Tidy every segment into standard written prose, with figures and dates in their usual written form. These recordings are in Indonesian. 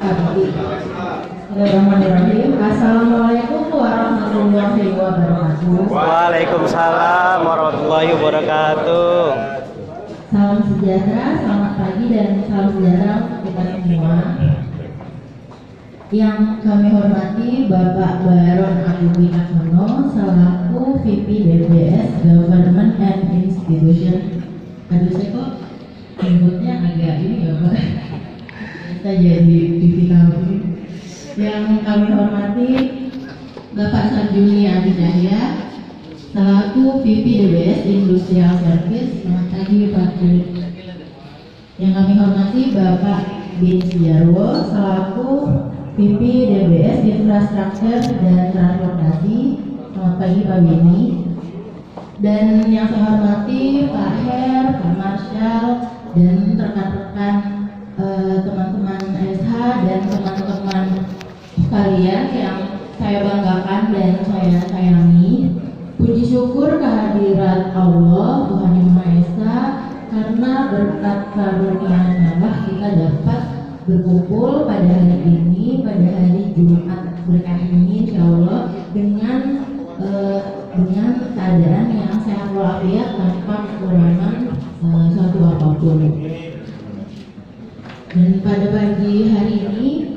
Bismillahirrahmanirrahim. Assalamualaikum warahmatullahi wabarakatuh. Waalaikumsalam warahmatullahi wabarakatuh. Salam sejahtera, selamat pagi dan salam sejahtera untuk kita semua. Yang kami hormati Bapak Baron Agung Wicaksono selaku VP DBS Government and Institution. Aduh, saya kok nyebutnya agak ini ya Pak. Kita jadi VP kami. Yang kami hormati Bapak Sarjuni Adi Cahya selaku VP DBS Industrial Service. Selamat pagi Pak. Yang kami hormati Bapak Bin Jarwo selaku VP DBS Infrastruktur dan Transportasi. Selamat pagi Pak Bini. Dan yang saya hormati Pak Her, Pak Marshall, dan rekan-rekan teman-teman SH dan teman-teman sekalian yang saya banggakan dan saya sayangi. Puji syukur kehadirat Allah Tuhan Yang Maha Esa, karena berkat karunia-Nya lah kita dapat berkumpul pada hari ini, pada hari Jumat berkah ini, insya Allah dengan keadaan yang sehat walafiat tanpa kekurangan suatu apapun. Dan pada pagi hari ini,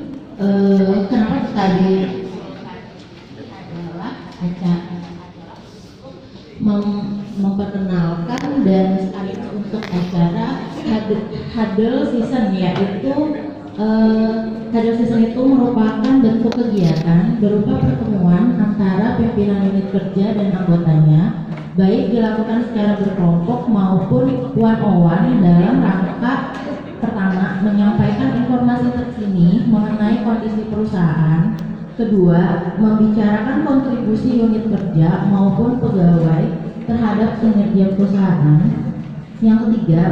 kenapa tadi adalah acara memperkenalkan dan sekaligus untuk acara Huddle Season, yaitu Huddle Season itu merupakan bentuk kegiatan berupa pertemuan antara pimpinan unit kerja dan anggotanya, baik dilakukan secara berkelompok maupun one-on-one dalam rangka pertama, menyampaikan informasi terkini mengenai kondisi perusahaan. Kedua, membicarakan kontribusi unit kerja maupun pegawai terhadap kinerja perusahaan. Yang ketiga,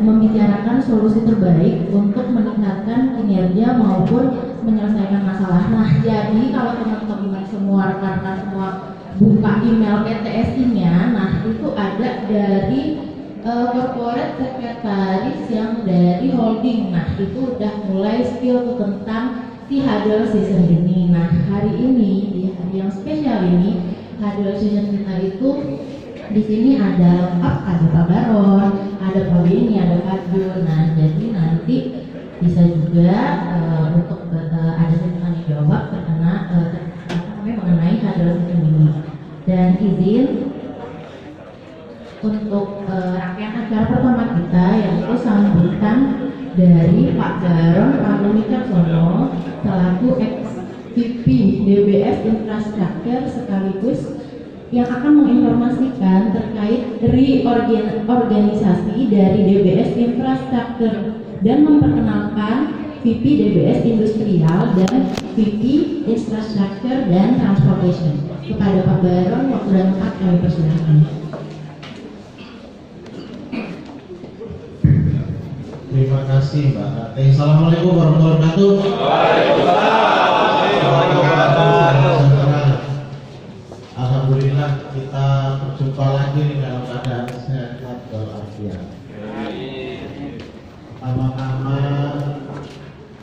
membicarakan solusi terbaik untuk meningkatkan kinerja maupun menyelesaikan masalah. Nah, jadi kalau teman-teman semua, rekan-rekan semua buka email PTSI-nya, nah itu ada dari corporate sekretaris yang dari holding. Nah, itu udah mulai spill tentang si Huddle Season ini. Nah, hari ini di hari yang spesial ini, Huddle Season kita itu di sini ada lengkap, ada Pak Baron, ada Pak Bini, ada Pak Jul. Nah, jadi nanti bisa juga untuk ada sesi tanya jawab mengenai Huddle Season ini. Dan izin untuk rangkaian acara pertama kita, yaitu sambutan dari Pak Baron Agung Wicaksono selaku ex-VP DBS Infrastruktur sekaligus yang akan menginformasikan terkait reorganisasi dari DBS Infrastruktur dan memperkenalkan VP DBS Industrial dan VP Infrastruktur dan Transportation. Kepada Pak Baron, waktu dan tempat kami persilakan. Terima kasih Mbak Rati. Assalamualaikum warahmatullahi wabarakatuh. Waalaikumsalam warahmatullahi wabarakatuh. Alhamdulillah kita berjumpa lagi dalam keadaan sehat walafiat. Pertama-tama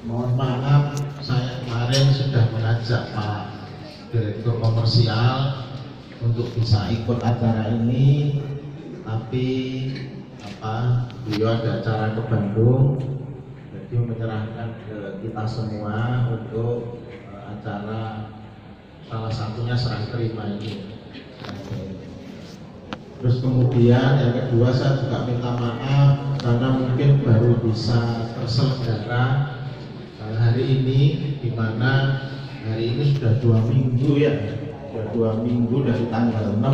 mohon maaf, saya kemarin sudah mengajak Pak Direktur Komersial untuk bisa ikut acara ini, tapi beliau ada acara ke Bandung, jadi menyerahkan ke kita semua untuk acara salah satunya serah terima ini. Terus kemudian yang kedua, saya juga minta maaf karena mungkin baru bisa terselenggara hari ini, di mana hari ini sudah 2 minggu ya, sudah 2 minggu dari tanggal 6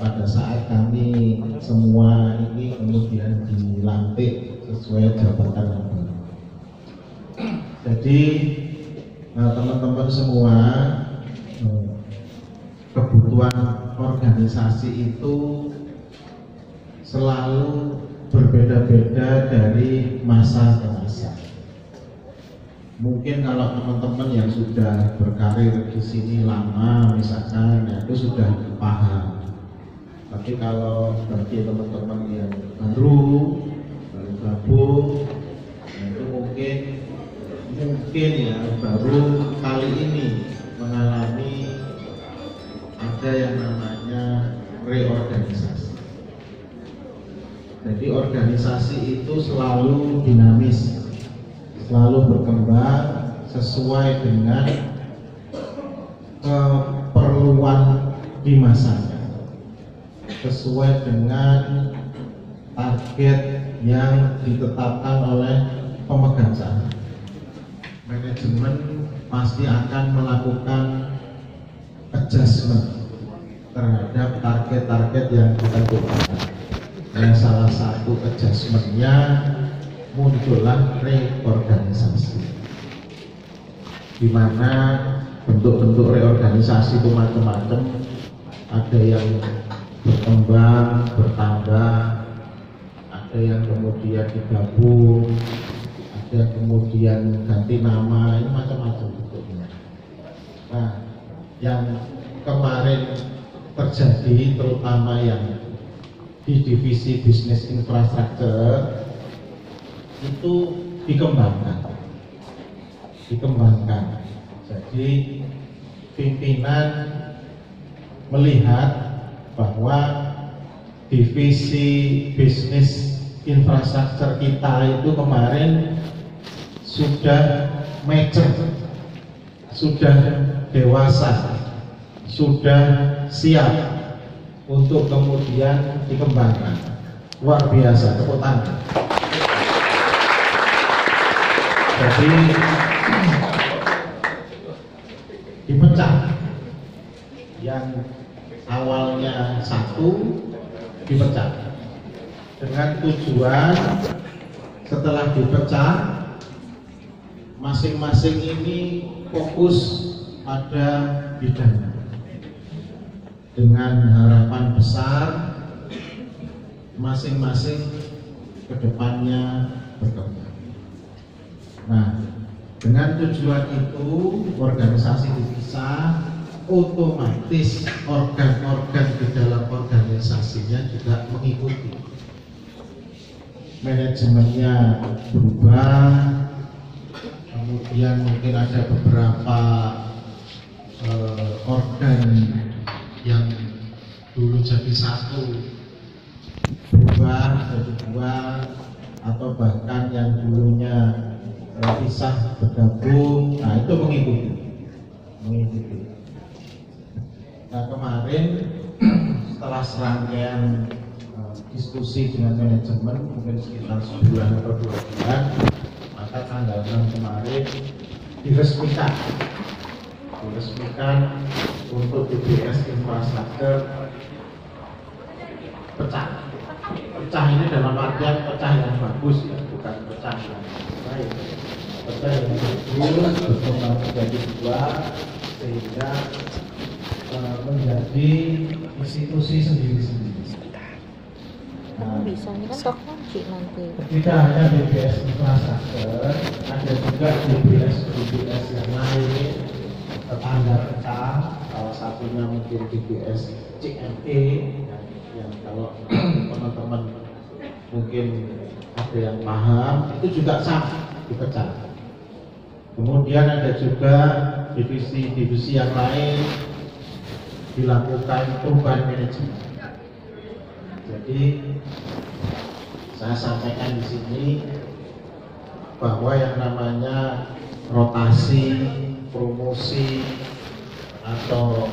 pada saat kami semua ini kemudian dilantik sesuai jabatan yang baru. Jadi teman-teman semua, kebutuhan organisasi itu selalu berbeda-beda dari masa ke masa. Mungkin kalau teman-teman yang sudah berkarir di sini lama misalkan, ya itu sudah paham. Tapi kalau bagi teman-teman yang baru gabung, itu mungkin mungkin ya baru kali ini mengalami ada yang namanya reorganisasi. Jadi organisasi itu selalu dinamis, selalu berkembang sesuai dengan keperluan di masanya, sesuai dengan target yang ditetapkan oleh pemegang saham. Manajemen pasti akan melakukan adjustment terhadap target-target yang ditentukan. Nah, salah satu adjustmentnya muncullah reorganisasi, di mana bentuk-bentuk reorganisasi itu macam-macam. Ada yang berkembang, bertambah, ada yang kemudian digabung, ada yang kemudian ganti nama, ini macam-macam bentuknya. Nah, yang kemarin terjadi terutama yang di divisi bisnis infrastruktur itu dikembangkan. Jadi pimpinan melihat bahwa divisi bisnis infrastruktur kita itu kemarin sudah mature, sudah dewasa, sudah siap untuk kemudian dikembangkan. Luar biasa, tepuk tangan. Jadi dipecah, yang awalnya satu dipecah dengan tujuan setelah dipecah masing-masing ini fokus pada bidangnya dengan harapan besar masing-masing kedepannya berkembang. Nah, dengan tujuan itu organisasi dipisah, otomatis organ-organ di dalam organisasinya juga mengikuti. Manajemennya berubah, kemudian mungkin ada beberapa organ yang dulu jadi satu berubah jadi dua, atau bahkan yang dulunya pisah bergabung. Nah, itu mengikuti. Nah, kemarin setelah serangkaian diskusi dengan manajemen mungkin sekitar sebulan atau 2 bulan, maka tanggal 6 kemarin diresmikan untuk DBS infrastruktur pecah ini dalam artian pecah yang bagus ya, bukan pecah yang baik. Pecah yang bagus berkembang menjadi dua sehingga menjadi institusi sendiri-sendiri. Nah, bisa ini kan sok kunci nanti. Tidak hanya DBS infrastruktur, ada juga DBS yang lain tetangga pecah. Salah satunya mungkin DBS CME yang kalau teman-teman mungkin ada yang paham, itu juga sama dipecah. Kemudian ada juga divisi-divisi yang lain dilakukan perubahan manajemen. Jadi saya sampaikan di sini bahwa yang namanya rotasi, promosi, atau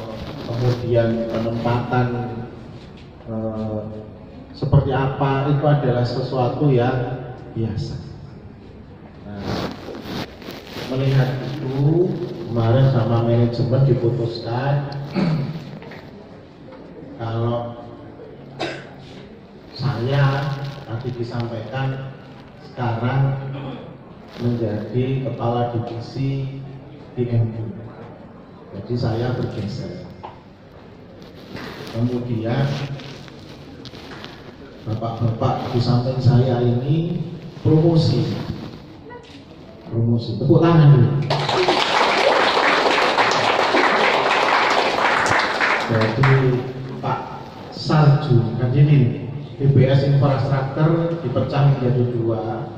kemudian penempatan seperti apa itu adalah sesuatu yang biasa. Nah, melihat itu kemarin sama manajemen diputuskan kalau saya tadi disampaikan sekarang menjadi kepala divisi DMU. Jadi saya bergeser. Kemudian bapak-bapak di samping saya ini promosi. Tepuk tangan dulu. Jadi Pak Sarju kan ini DBS infrastruktur dipecah menjadi dua.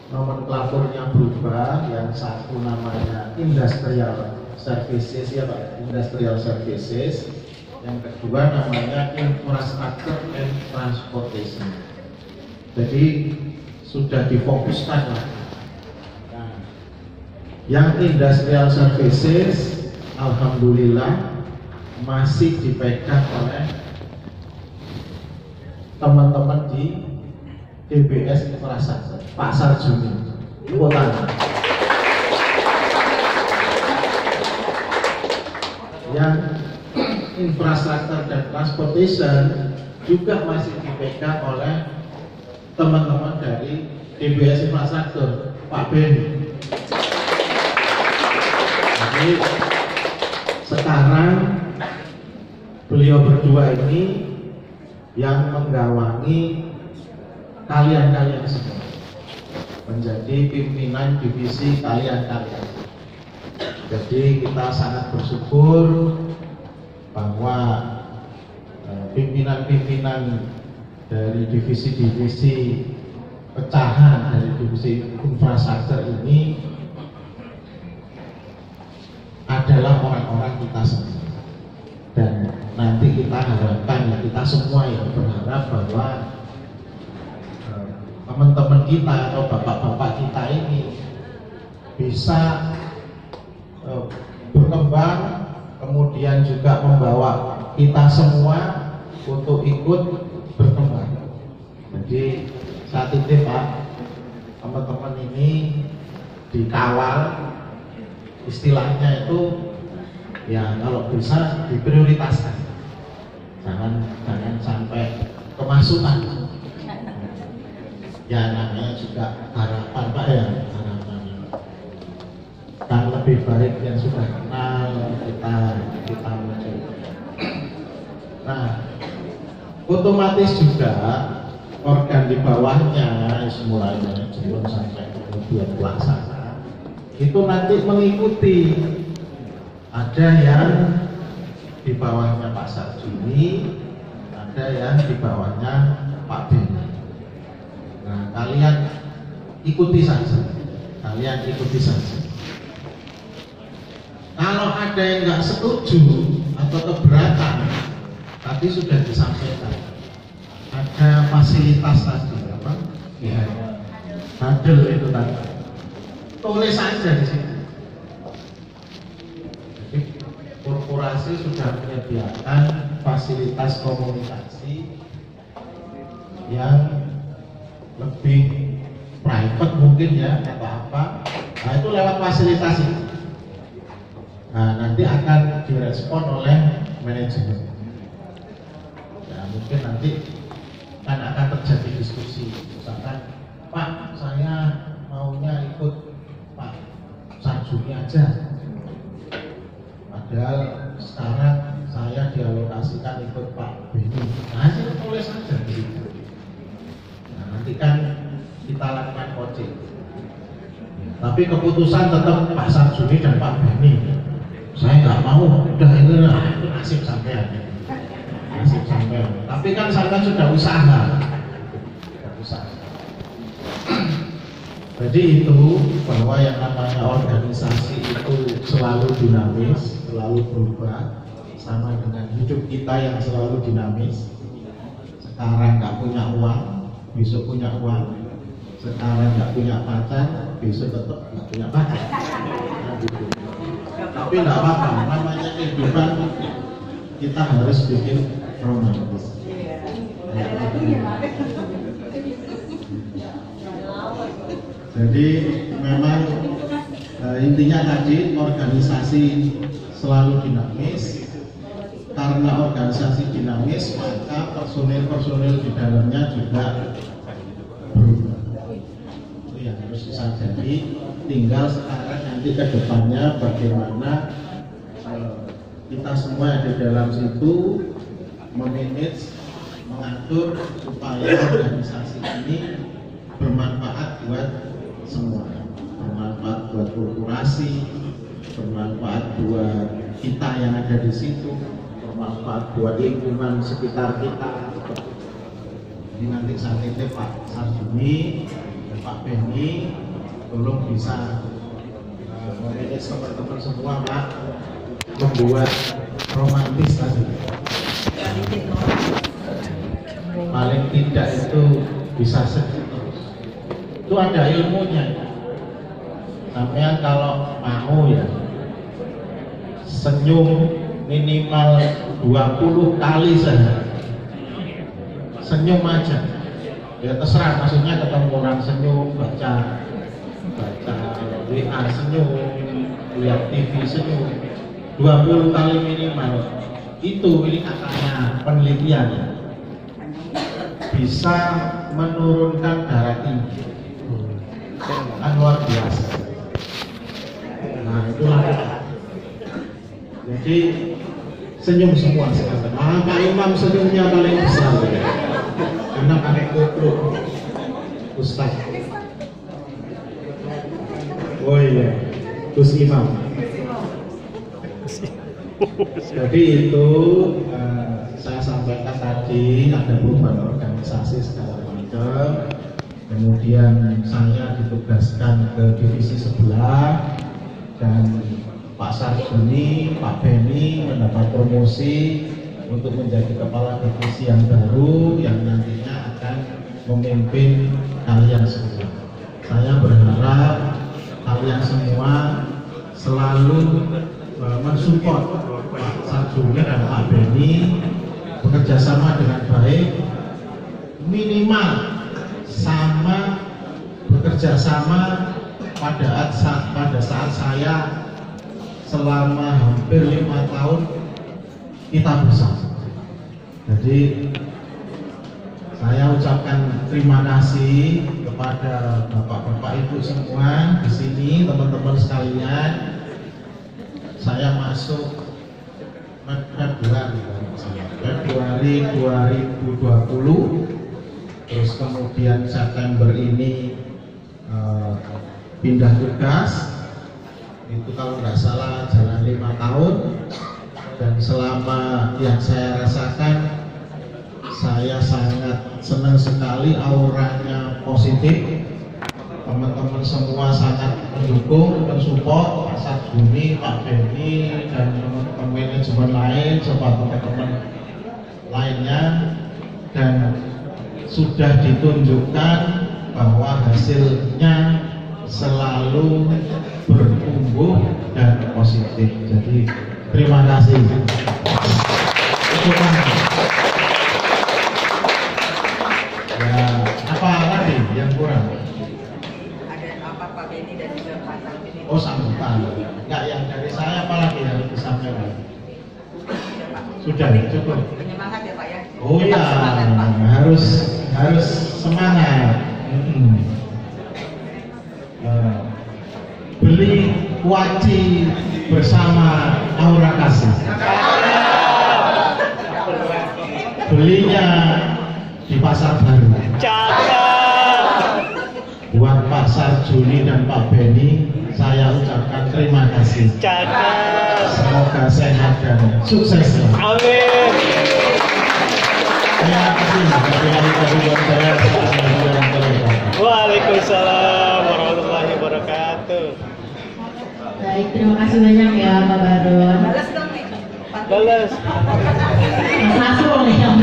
nomenklaturnya berubah, yang satu namanya industrial services ya Pak, industrial services, yang kedua namanya infrastructure and transportation. Jadi sudah difokuskan lah. Nah, yang industrial services alhamdulillah masih dipegang oleh teman-teman di DBS Infrastruktur, Pak Sarjuni, Kota. Yang infrastruktur dan transportation juga masih dipegang oleh teman-teman dari DBS Infrastruktur, Pak Beni. Jadi sekarang beliau berdua ini yang menggawangi kalian-kalian semua menjadi pimpinan divisi kalian-kalian. Jadi kita sangat bersyukur bahwa pimpinan-pimpinan dari divisi-divisi pecahan dari divisi infrastruktur ini adalah orang-orang kita semua. Dan nanti kita harapkan, ya kita semua yang berharap bahwa teman-teman kita atau bapak-bapak kita ini bisa berkembang, kemudian juga membawa kita semua untuk ikut berkembang. Jadi saat ini Pak, teman-teman ini dikawal, istilahnya itu ya kalau bisa diprioritaskan, jangan sampai kemasukan. Ya namanya juga harapan Pak ya, harapan kan lebih baik yang sudah kenal kita muncul. Nah, otomatis juga organ di bawahnya mulai manajemen sampai kemudian pelaksana itu nanti mengikuti. Ada yang di bawahnya Pak Sarjuni, ada yang di bawahnya Pak Beni. Nah, kalian ikuti saja. Kalau ada yang nggak setuju atau keberatan, tadi sudah disampaikan. Ada fasilitas tadi apa? Ya, hadel itu tadi. Tulis saja di sini. Jadi korporasi sudah menyediakan fasilitas komunikasi yang lebih private mungkin ya atau apa. Nah itu lewat fasilitas itu. Nah nanti akan direspon oleh manajemen. Ya mungkin nanti kan akan terjadi diskusi. Misalkan Pak saya maunya ikut Pak Sarjuni aja. Padahal sekarang saya dialokasikan ikut Pak Beni. Nah itu tulis saja gitu. Nanti kan kita lakukan coaching, tapi keputusan tetap Pak Sarjuni dan Pak Beni. Saya nggak mau, udah itu nasib sampean. Tapi kan saya sudah usaha. Jadi itu bahwa yang namanya organisasi itu selalu dinamis, selalu berubah, sama dengan hidup kita yang selalu dinamis. Sekarang nggak punya uang, besok punya uang. Sekarang nggak punya pacar, besok tetap nggak punya pacar. Nah, gitu. Tapi nggak apa-apa, namanya kehidupan kita harus bikin romantis. Jadi memang intinya tadi organisasi selalu dinamis. Karena organisasi dinamis, maka personil-personil di dalamnya juga berubah. Itu yang harus disadari. Tinggal sekarang nanti ke depannya bagaimana kita semua yang di dalam situ memanage, mengatur supaya organisasi ini bermanfaat buat semua, bermanfaat buat korporasi, bermanfaat buat kita yang ada di situ, bermanfaat buat lingkungan sekitar kita. Ini nanti saat itu Pak Sarjuni, Pak Pak Beni, tolong bisa memanage teman-teman semua Pak, membuat romantis tadi. Paling tidak itu bisa segitu. Itu ada ilmunya. Sampean kalau mau ya senyum minimal 20 kali saja. Senyum aja. Ya terserah, maksudnya ketemu orang senyum, baca WA senyum, lihat TV senyum 20 kali minimal. Ini katanya penelitian bisa menurunkan darah tinggi. Kan luar biasa. Nah itulah. Jadi senyum semua sekarang. Pak Imam senyumnya paling besar. Karena pakai kupluk Ustaz. Oh iya, Gus Imam. Jadi itu saya sampaikan tadi ada perubahan organisasi segala macam. Kemudian saya ditugaskan ke divisi sebelah dan Pak Sarjuni, Pak Beni mendapat promosi untuk menjadi kepala divisi yang baru yang nantinya akan memimpin kalian semua. Saya berharap kalian semua selalu mensupport Pak Sarjuni dan Pak Beni bekerja sama dengan baik, minimal sama bekerja sama pada saat saya selama hampir 5 tahun kita bersama. Jadi saya ucapkan terima kasih kepada bapak-bapak ibu semua di sini, teman-teman sekalian. Saya masuk Februari 2020, terus kemudian September ini pindah tugas. Itu kalau nggak salah jalan 5 tahun, dan selama yang saya rasakan saya sangat senang sekali, auranya positif, teman-teman semua sangat mendukung, mensupport Pak Sarjuni, Pak Beni dan teman-teman manajemen lain serta teman-teman lainnya, dan sudah ditunjukkan bahwa hasilnya selalu bertumbuh dan positif. Jadi terima kasih. Ya, apa lagi yang kurang? Ada apa Pak Beni dan juga Pak Sarjuni? Oh, sambutan. Enggak, yang dari saya apa lagi yang disampaikan? Sudah cukup. Penyemangat ya Pak ya. Oh ya, harus semangat. Beli kuaci bersama Aura Kasih. Belinya di Pasar Baru. Buat Pak Sarjuni dan Pak Beni, saya ucapkan terima kasih. Semoga sehat dan sukses. Amin. Terima kasih. Waalaikumsalam warahmatullahi wabarakatuh. Baik, terima kasih banyak ya Pak Baron. Balas dong nih. Balas. Mas Nasrul nih yang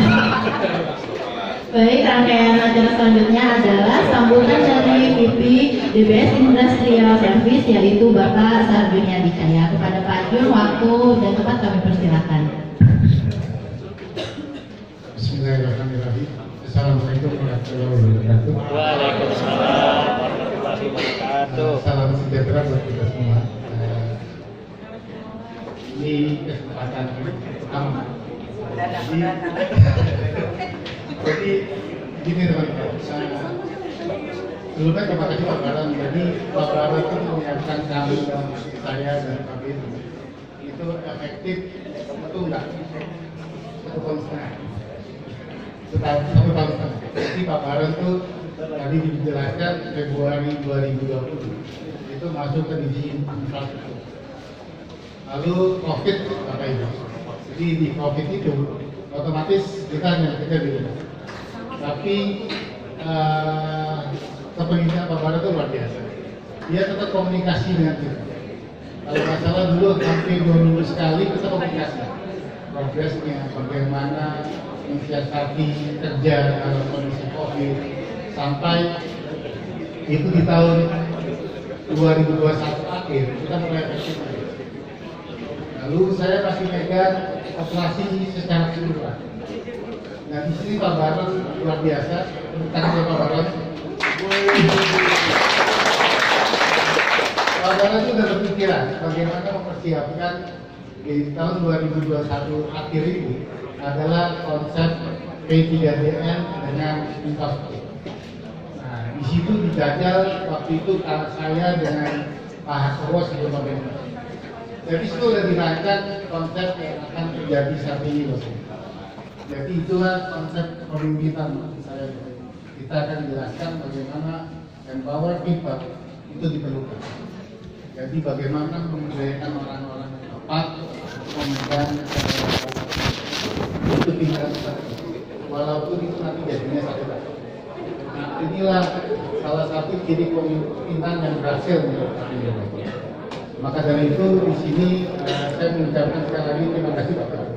baik, rangkaian acara selanjutnya adalah sambutan dari VP DBS Industrial Service, yaitu Bapak Sarjuni Adicaya. Kepada Pak Jun, waktu dan tempat kami persilakan. Bismillahirrahmanirrahim. Assalamualaikum warahmatullahi wabarakatuh. Waalaikumsalam warahmatullahi wabarakatuh. Salam sejahtera buat kita semua. Ini kesempatan pertama. Jadi gini teman-teman, sebelumnya terima kasih Pak Baron. Jadi Pak Baron itu menyiapkan kami dan saya dan Pak Beni itu efektif itu enggak 1 tahun setengah. 1 tahun setengah. Jadi Pak Baron itu tadi dijelaskan Februari 2020 itu masuk ke divisi infrastruktur. Lalu COVID Bapak Ibu. Jadi di COVID itu otomatis kita hanya kerja di rumah. Tapi kepemimpinan Pak Bara itu luar biasa. Dia tetap komunikasi dengan kita. Kalau nggak salah dulu hampir 2 minggu sekali kita komunikasi. Progresnya, bagaimana mensiasati kerja dalam kondisi COVID, sampai itu di tahun 2021 akhir kita mulai efektif. Lalu saya masih pegang operasi secara keseluruhan. Nah di sini Pak Baron luar biasa, tentang Pak Baron. Pak Baron itu sudah berpikiran bagaimana mempersiapkan di tahun 2021 akhir ini adalah konsep P3DN dengan infrastruktur. Nah di situ dijajal waktu itu saya dengan Pak Hasowo sebelum Pak. Jadi itu sudah dirancang konsep yang akan terjadi saat ini, Bos. Jadi itulah konsep pemimpinan saya. Kita akan jelaskan bagaimana empower people itu diperlukan. Jadi bagaimana memberdayakan orang-orang yang tepat memegang itu pikiran kita. Walaupun itu nanti jadinya satu. Nah inilah salah satu ciri pemimpinan yang berhasil menurut kami. Maka dari itu di sini saya mengucapkan sekali lagi terima kasih Bapak.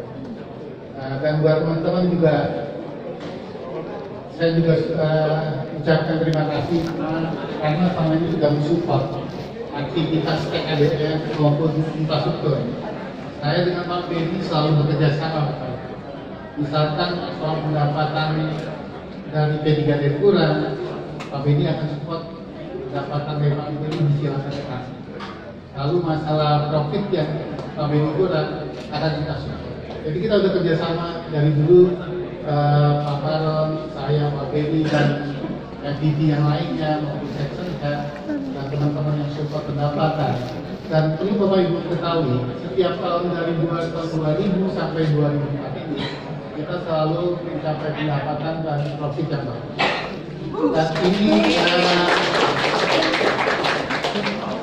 Dan buat teman-teman juga saya juga ucapkan terima kasih karena selama ini sudah mensupport aktivitas TKDN maupun infrastruktur. Saya dengan Pak Benny selalu bekerja sama Bapak. Misalkan soal pendapatan dari P3D kurang, Pak Benny akan support pendapatan dari Pak Benny disilakan. Lalu masalah profit yang Pak Benny kurang akan kita support. Jadi kita sudah kerjasama dari dulu Pak Baron, saya, Pak Benny dan FDD yang lainnya maupun section dan teman-teman yang support pendapatan. Dan perlu Bapak Ibu ketahui, setiap tahun dari tahun 2000 sampai 2004 ini kita selalu mencapai pendapatan dan profit yang bagus.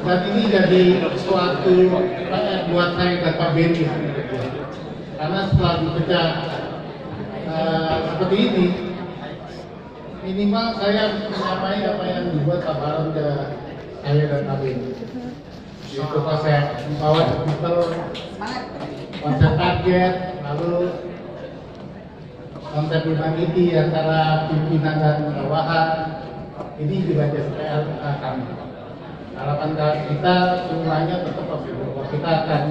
Dan ini jadi suatu PR buat saya dan Pak Benny. Karena setelah dipecah seperti ini, minimal saya menyampaikan apa yang dibuat Pak Baron ke saya dan Pak Benny. Itu konsep empower people, konsep target, lalu konsep humanity antara pimpinan dan bawahan. Ini juga jadi PR kami. Harapan kita semuanya tetap bahwa kita akan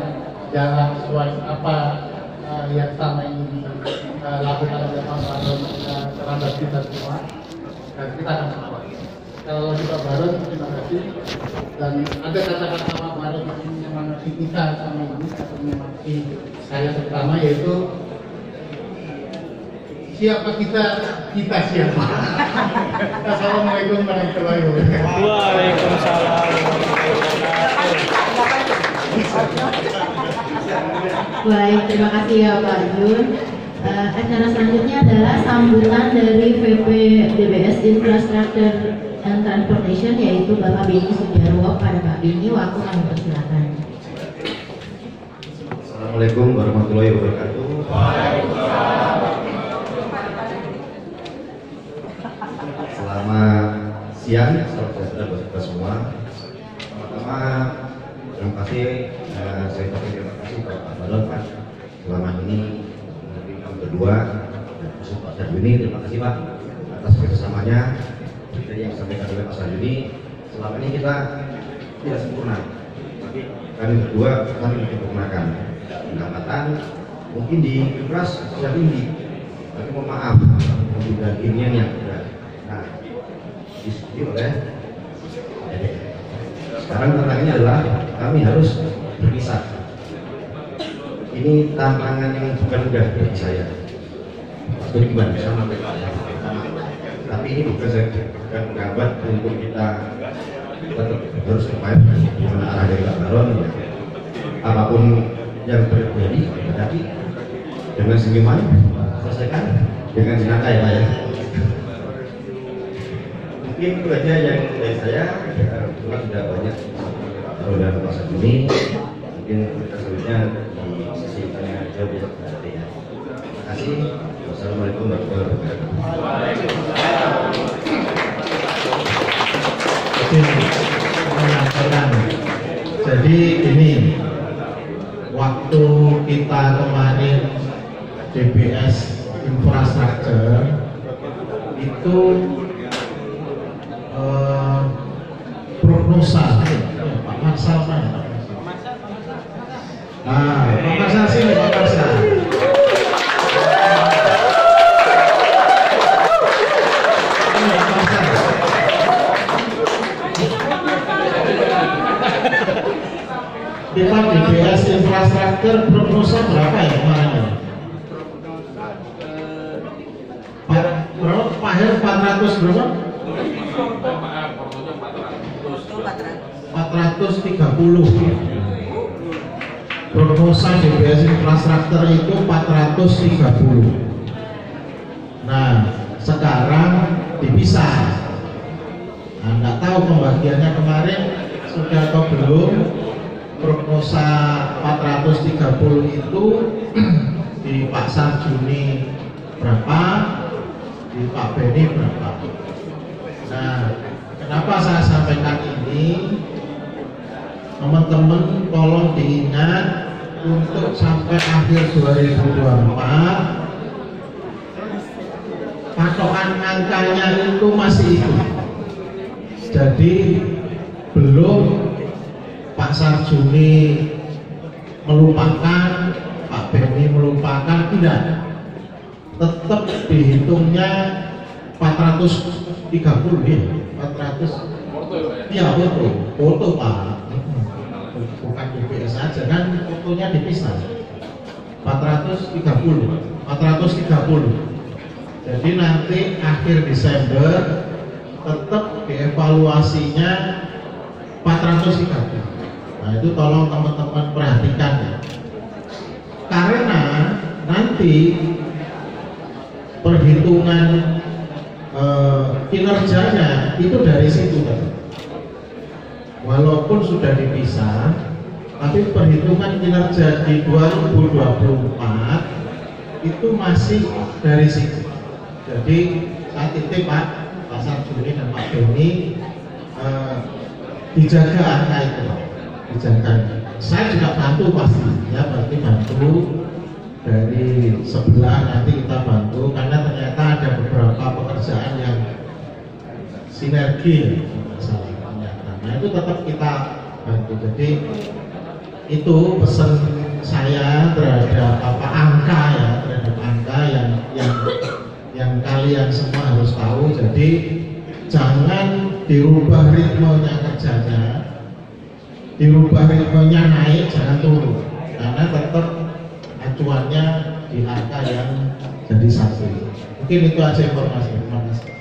jalan sesuai apa yang selama ini dilakukan oleh Pak Baron terhadap kita semua, dan kita akan support. Kalau Pak Baron, terima kasih. Dan ada kata-kata Pak Baron yang menyemangati kita sama ini, atau menyemangati saya terutama, yaitu siapa kita siapa. Assalamualaikum warahmatullahi wabarakatuh. Waalaikumsalam. Baik, terima kasih ya Pak Jun. Acara selanjutnya adalah sambutan dari VP DBS Infrastructure and Transportation, yaitu Bapak Benny Sujarwo. Pada Pak Benny, waktu kami persilakan. Assalamualaikum warahmatullahi wabarakatuh. Selamat siang, salam sejahtera buat kita semua. Pertama, terima kasih, saya ucapkan terima kasih kepada Pak Baron Pak selama ini. Yang kedua, Pak Sarjuni, terima kasih Pak atas kerjasamanya. Seperti yang disampaikan oleh Pak Sarjuni, selama ini kita tidak sempurna, tapi kami berdua kami menyempurnakan pendapatan. Mungkin di infras sudah tinggi, tapi mohon maaf, tidak kirian yang berat. Nah, disebut oleh sekarang tantangannya adalah kami harus berpisah. Ini tantangan yang bukan mudah bagi saya. Jadi gimana bisa sampai tapi ini bukan saya bukan menghambat untuk kita tetap harus survive di mana arah dari Pak Baron ya. Apapun yang terjadi, tapi dengan senyuman selesaikan dengan jenaka ya Pak ya. Mungkin itu aja yang dari saya. Kebetulan sudah banyak saudara Pak Sarjuni. Mungkin kita selanjutnya di sesi tanya jawab ya. Terima kasih. Wassalamualaikum warahmatullahi wabarakatuh. izin menyampaikan. Jadi ini waktu kita kemarin DBS infrastruktur itu prognosa Pak Marsal mana? Nah, Pak Marsal sini, Pak Marsal. Ini Pak Marsal. Kita DBS infrastruktur prognosa berapa ya kemarin? Berapa? Pak Her 400 berapa? 430. Prognosa DBS infrastruktur itu 430. Nah, sekarang dipisah. Nah, nggak tahu pembagiannya kemarin sudah atau belum. Prognosa 430 itu di Pak Sarjuni berapa, di Pak Beni berapa. Nah, kenapa saya sampaikan ini? Teman-teman tolong diingat untuk sampai akhir 2024 patokan angkanya itu masih itu. Jadi belum Pak Sarjuni melupakan, Pak Beni melupakan, tidak. Tetap dihitungnya 430 ya, 400. Iya betul, foto Pak. Bukan DBS saja kan, fotonya dipisah. 430. Jadi nanti akhir Desember tetap dievaluasinya 430. Nah itu tolong teman-teman perhatikan ya. Karena nanti perhitungan kinerjanya itu dari situ kan. Walaupun sudah dipisah, tapi perhitungan kinerja di 2024 itu masih dari situ. Jadi saya titip Pak Sarjuni dan Pak Beni dijaga angka itu, dijaga. Saya juga bantu pasti, ya berarti bantu dari sebelah, nanti kita bantu karena ternyata ada beberapa pekerjaan yang sinergi masalahnya. Nah itu tetap kita bantu. Jadi itu pesan saya terhadap angka ya, terhadap angka yang kalian semua harus tahu. Jadi jangan dirubah ritmenya kerjanya, dirubah ritmenya naik, jangan turun, karena tetap acuannya di angka yang jadi satu. Mungkin itu aja informasi. Terima kasih.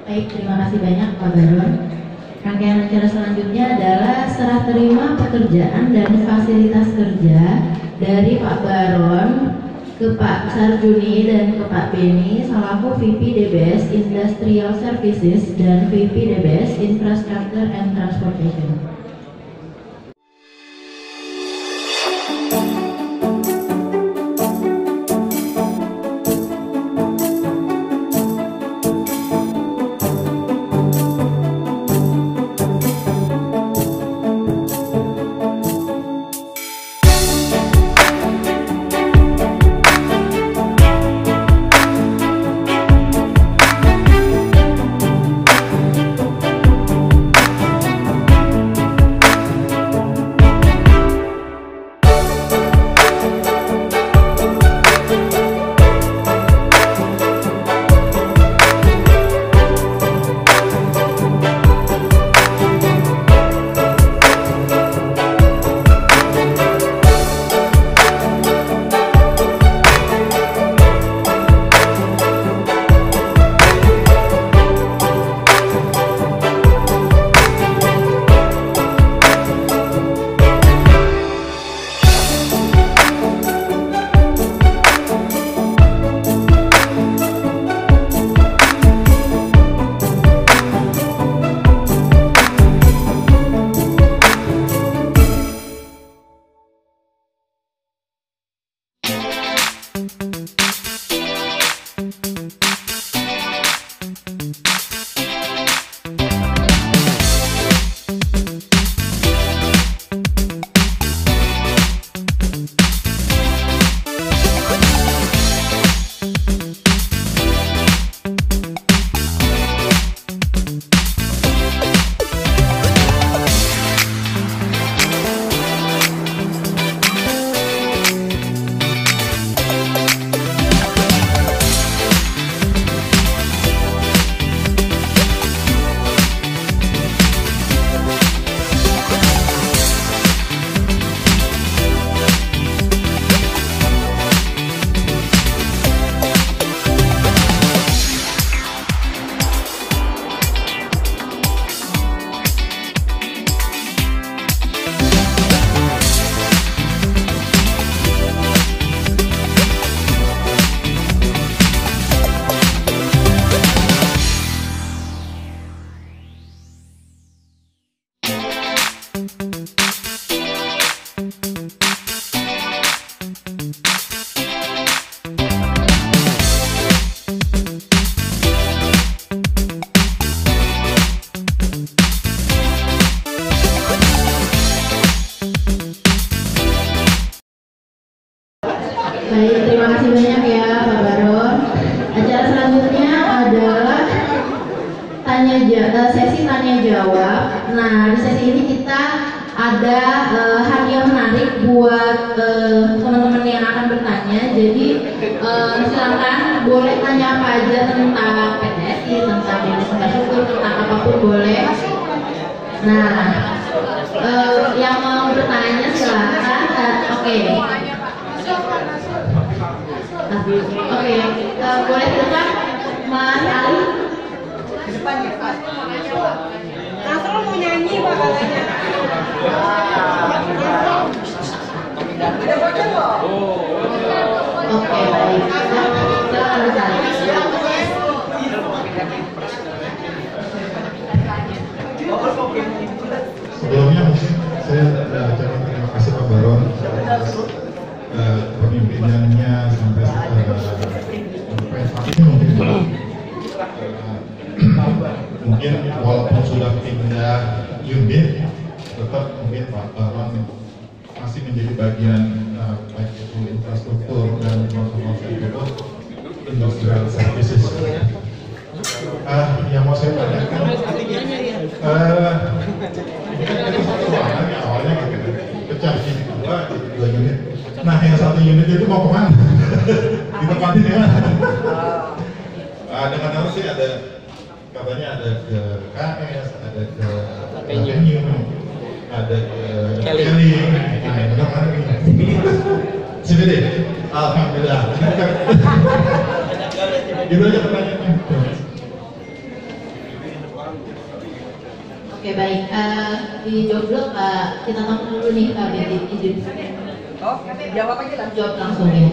Baik, terima kasih banyak Pak Baron. Rangkaian acara selanjutnya adalah serah terima pekerjaan dan fasilitas kerja dari Pak Baron ke Pak Sarjuni dan ke Pak Beni selaku VP DBS Industrial Services dan VP DBS Infrastructure and Transportation. Baik, terima kasih banyak ya Pak Baron. Acara selanjutnya adalah sesi tanya jawab. Nah, di sesi ini kita ada hadiah menarik buat teman-teman yang akan bertanya. Jadi silakan boleh tanya apa aja tentang PTSI, tentang Dinas Infrastruktur, tentang apapun boleh. Nah, yang mau bertanya silakan. Oke, boleh silakan Mas Ali. Nasrul mau nyanyi Pak katanya. Ada bocor loh. Oke, baik. Silakan Mas Ali. Sebelumnya saya ucapkan terima kasih Pak Baron atas pemimpinannya sampai saat ini mungkin walaupun sudah pindah unit tetap mungkin Pak Baron masih menjadi bagian baik itu infrastruktur dan protokol itu industrial services. Yang mau saya tanyakan ini kan itu satu ruangan ya awalnya gitu pecah jadi dua unit. Nah yang satu unit itu mau kemana? Ditempatin di mana? Dengar sih ada katanya ada ke KS, ada ke Venue, ada ke Kelly. Nah itu mana ini? CBD. Alhamdulillah. Gitu aja pertanyaannya. Oke, baik. Dijawab dulu Pak. Kita tampung dulu nih Pak Bedi, izin. Oh, jawab aja lah. Jawab langsung ya.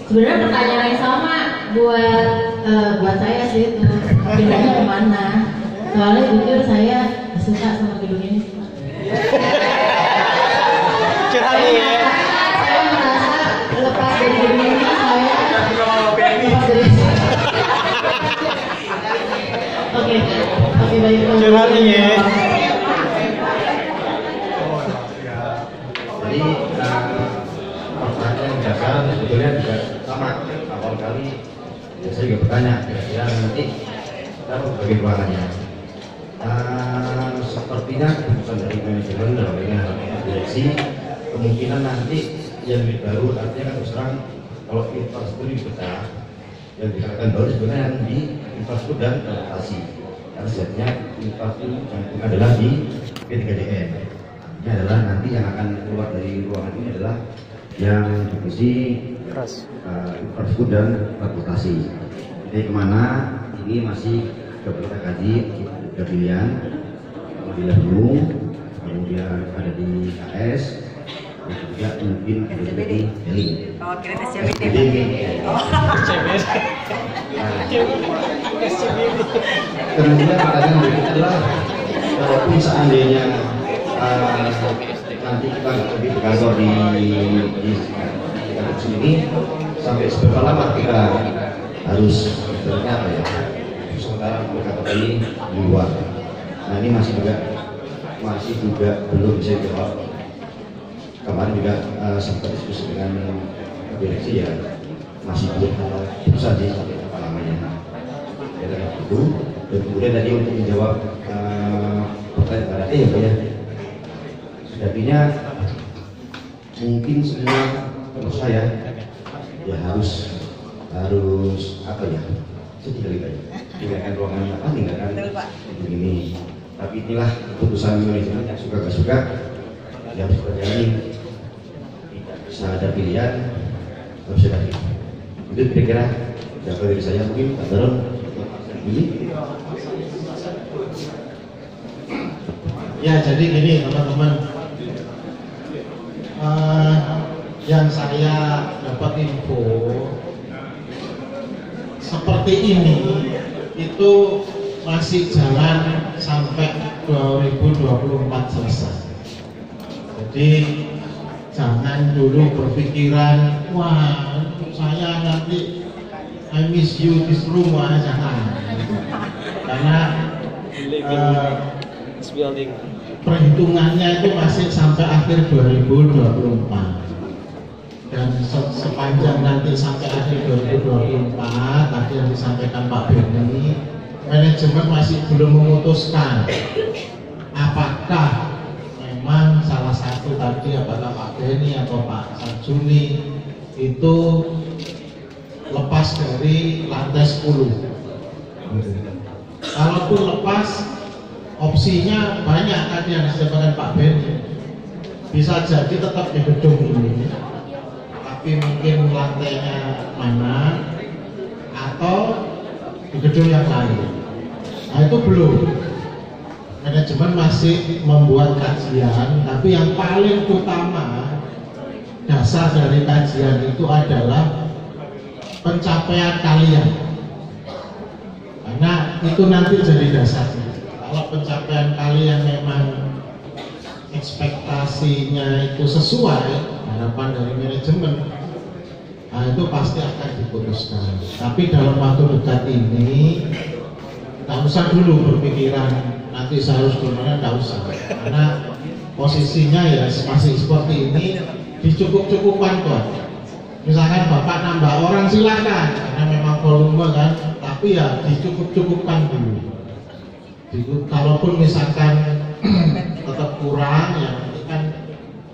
Sebenarnya pertanyaan yang sama buat saya sih itu pindahnya kemana? Soalnya jujur saya suka sama gedung ini. Curhat ya. Saya merasa lepas dari gedung ini saya lepas dari Oke, baik. Curhat ya. Jadi pertanyaan dasar sebetulnya juga sama. Awal kali saya juga bertanya kira-kira nanti kita bagi ruangannya. Sepertinya keputusan dari manajemen dan direksi kemungkinan nanti yang baru artinya kan terus terang kalau infrastruktur dipecah yang dikatakan baru sebenarnya yang di infrastruktur dan transportasi. Karena sejatinya infrastruktur yang adalah di P3DN. Ini adalah nanti yang akan keluar dari ruangan ini adalah yang divisi infrastruktur dan transportasi. Jadi kemana ini masih kita kaji, ada pilihan di Lampung, kemudian ada di KS, dan juga mungkin ada di Delhi. Oh, kira SCBD. Kemudian pertanyaan berikutnya adalah walaupun seandainya nanti kita nggak pergi ke kantor di kampus ini, sampai seberapa lama kita harus sebenarnya apa ya? Sementara mereka ini di luar. Nah ini masih juga belum bisa dijawab. Kemarin juga sempat diskusi dengan direksi ya, masih belum bisa sih sampai apa namanya. Ya itu. Dan kemudian tadi untuk menjawab pertanyaan tadi ya, artinya mungkin semua menurut saya ya harus apa ya? Tinggalkan ruangan apa, tinggalkan begini. Tapi inilah keputusan manajemen yang suka gak suka yang seperti ini, tidak bisa ada pilihan, harus ada pilihan. Itu kira-kira jawab dari saya. Mungkin Pak Baron ini. Ya jadi gini teman-teman, yang saya dapat info seperti ini itu masih jalan sampai 2024 selesai. Jadi jangan dulu berpikiran, wah saya nanti I miss you this room, jangan. Karena perhitungannya itu masih sampai akhir 2024. Dan sepanjang nanti sampai akhir 2024, tadi yang disampaikan Pak Benny, manajemen masih belum memutuskan apakah memang salah satu tadi, apakah Pak Benny atau Pak Sarjuni itu lepas dari lantai 10. Kalaupun lepas, opsinya banyak tadi yang disampaikan Pak Benny. Bisa jadi tetap di gedung ini, tapi mungkin lantainya mana atau di gedung yang lain. Nah itu belum. Manajemen masih membuat kajian, tapi yang paling utama dasar dari kajian itu adalah pencapaian kalian. Karena itu nanti jadi dasarnya. Kalau pencapaian kalian memang ekspektasinya itu sesuai harapan dari manajemen, nah itu pasti akan diputuskan. Tapi dalam waktu dekat ini tak usah dulu berpikiran nanti saya harus gimana, tak usah. Karena posisinya ya masih seperti ini, dicukup-cukupkan kok. Misalkan Bapak nambah orang silakan, karena memang volume kan, tapi ya dicukup-cukupkan dulu. Kalaupun misalkan tetap kurang, ya nanti kan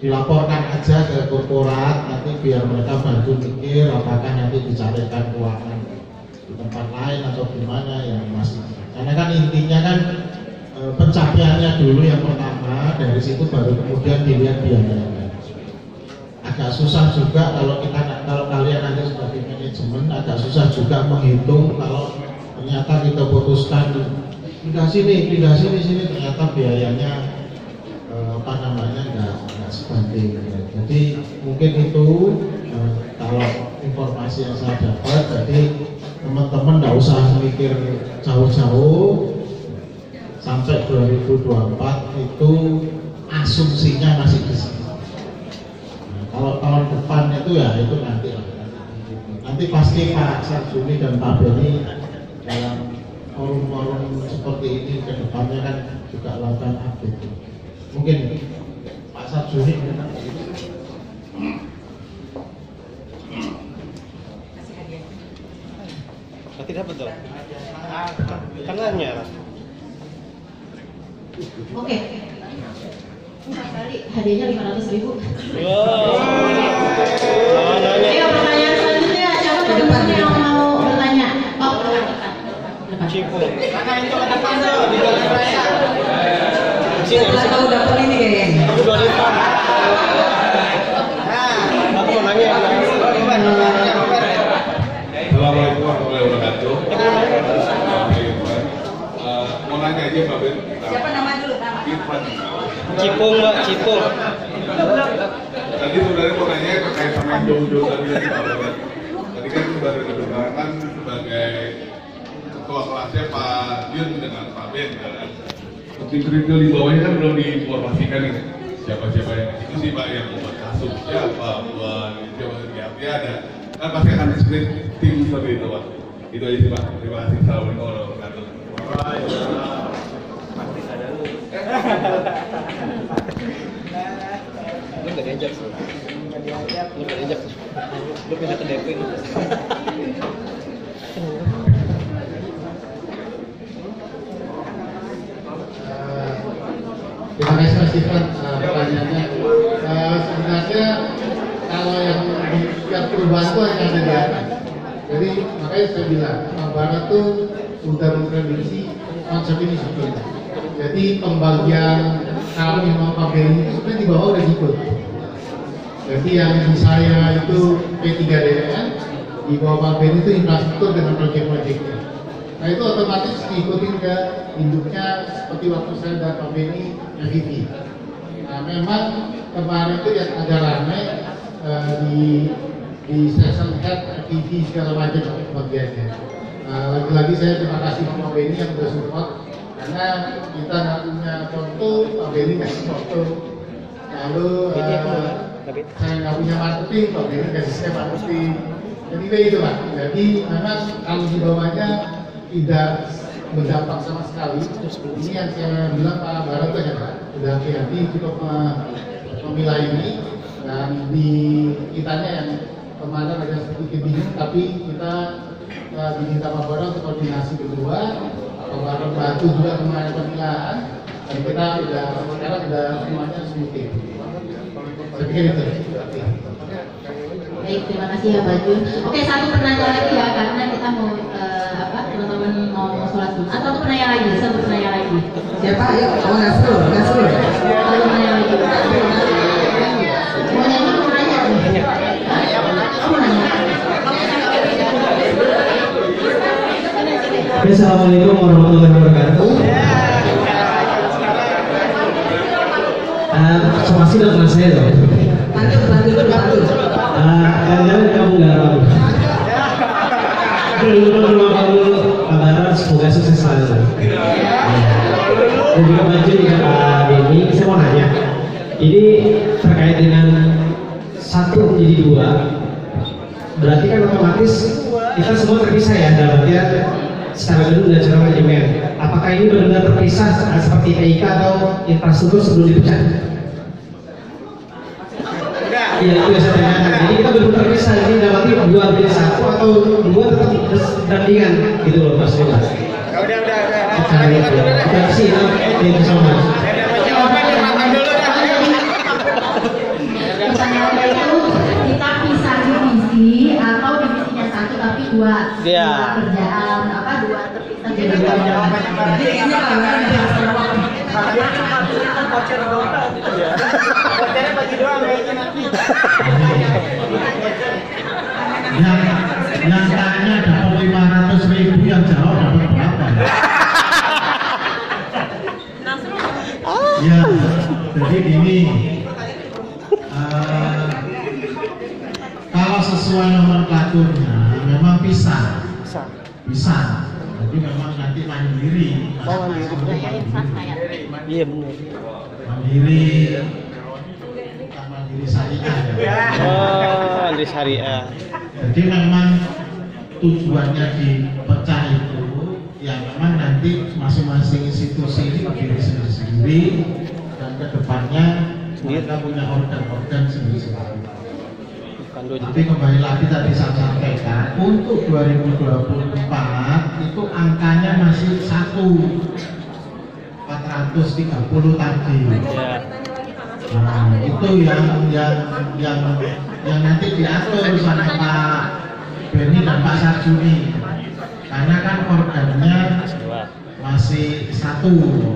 dilaporkan aja ke korporat, nanti biar mereka bantu mikir apakah nanti dicarikan ruangan di tempat lain atau gimana yang masih. Karena kan intinya kan pencapaiannya dulu yang pertama, dari situ baru kemudian dilihat biayanya. Agak susah juga kalau kalian nanti sebagai manajemen agak susah juga menghitung kalau ternyata kita putuskan pindah sini, ternyata biayanya nggak sebanding. Jadi mungkin itu kalau informasi yang saya dapat, jadi teman-teman nggak usah mikir jauh-jauh, sampai 2024 itu asumsinya masih di sini. Kalau tahun depan itu ya itu nanti pasti Pak Sarjuni dan Pak Benny dalam forum-forum seperti ini ke depannya kan juga lakukan update. Mungkin Pak Sarjuni tidak betul. Kanannya. Oke. Hadiahnya 500.000. Wow. Ayo pertanyaan selanjutnya, siapa teman-teman yang mau bertanya? Oh, depan. Cipu. Karena itu ke depan tuh di jalan raya. Sini. Tahu dapur ini kayaknya. Aku 2 depan. Nah, aku mau nanya. Assalamualaikum warahmatullahi wabarakatuh. Mau nanya aja Pak Ben. Siapa nama dulu? Nama. Irfan. Cipung Mbak, Cipung. Tadi saudara mau nanya terkait sama yang jauh-jauh tadi Pak Ben. Tadi kan baru didengarkan sebagai ketua kelasnya Pak Yun dengan Pak Ben kan. Tim kritikal di bawahnya kan belum diinformasikan nih. Siapa-siapa yang itu sih Pak yang membuat kasus, siapa buat siapa ya ada. Kan pasti akan split tim seperti itu Pak. Itu aja sih Pak. Terima kasih. Assalamualaikum warahmatullahi wabarakatuh. Lu nggak diajak sih. Lu nggak diajak. Lu pindah ke DP. Terima kasih Mas Irfan pertanyaannya. Sebenarnya kalau yang perubahan itu hanya ada di atas. Jadi makanya saya bilang Barat tuh udah memprediksi konsep ini seperti itu. Jadi pembagian kami sama Pak Benny itu sebenarnya di bawah udah ikut. Jadi yang di saya itu P3DN, di bawah Pak Benny itu infrastruktur dengan proyek-proyeknya. Nah itu otomatis diikutin ke induknya seperti waktu saya dan Pak Benny FIV. Nah memang kemarin itu yang agak ramai di session head FIV segala macam bagiannya. Lagi-lagi saya terima kasih Pak Benny yang sudah support karena kita nggak punya foto, Pak Benny kasih foto, lalu saya nggak punya marketing, Pak Benny kasih saya marketing. Jadi itu Pak. Jadi memang kalau di bawahnya tidak berdampak sama sekali. Ini yang saya bilang Pak Barata ya Pak, sudah hati-hati cukup memilah ini, dan di kitanya yang kemarin agak sedikit bingung, tapi kita diminta Pak Barata untuk koordinasi berdua. Pak Barata bantu juga kemarin pemilahan, dan kita sekarang sudah semuanya smoothing. Saya pikir itu. Baik, terima kasih ya Pak Jun. Oke, satu pertanyaan lagi ya, karena kita mau teman-teman mau sholat Jumat. Satu pertanyaan lagi. Siapa? Ayo, Nasrul. Satu pertanyaan lagi. Mau nyanyi, mau nanya? Mau nanya? Assalamualaikum warahmatullahi wabarakatuh. Somasi udah kenal saya dong. Bantu. Jangan kamu nggak tahu. Belum kamu kabaran, semoga sukses selalu. Dan juga Pak Jun, juga Pak Benny, saya mau nanya. Ini terkait dengan 1 menjadi 2, berarti kan otomatis kita semua terpisah ya, dalam artian secara gedung dan secara manajemen. Apakah ini benar-benar terpisah seperti PIK atau infrastruktur sebelum dipecat? Iya, itu yang saya tanyakan. Jadi kita benar-benar terpisah, ini dalam arti 2 menjadi 1 atau 2 tetap berdampingan gitu loh Mas Bima. Udah. Terima kasih, thank you so much. Pertanyaannya itu kita pisah divisi atau divisinya 1 tapi 2 kerjaan, 2 terpisah jadi 2. Yang tanya dapat 500.000, yang jawab dapat berapa? Ya, jadi gini, kalau sesuai nomenklaturnya memang bisa. Jadi memang nanti mandiri. Iya benar. Mandiri syariah. Mandiri syariah. Jadi memang tujuannya dipecah itu ya memang nanti masing-masing institusi ini berdiri sendiri dan kedepannya mereka punya organ-organ sendiri-sendiri. Tapi kembali lagi tadi saya sampaikan untuk 2024 itu angkanya masih 430 tadi. Nah, itu yang nanti diatur sama Pak Benny dan Pak Sarjuni, karena kan organnya masih 1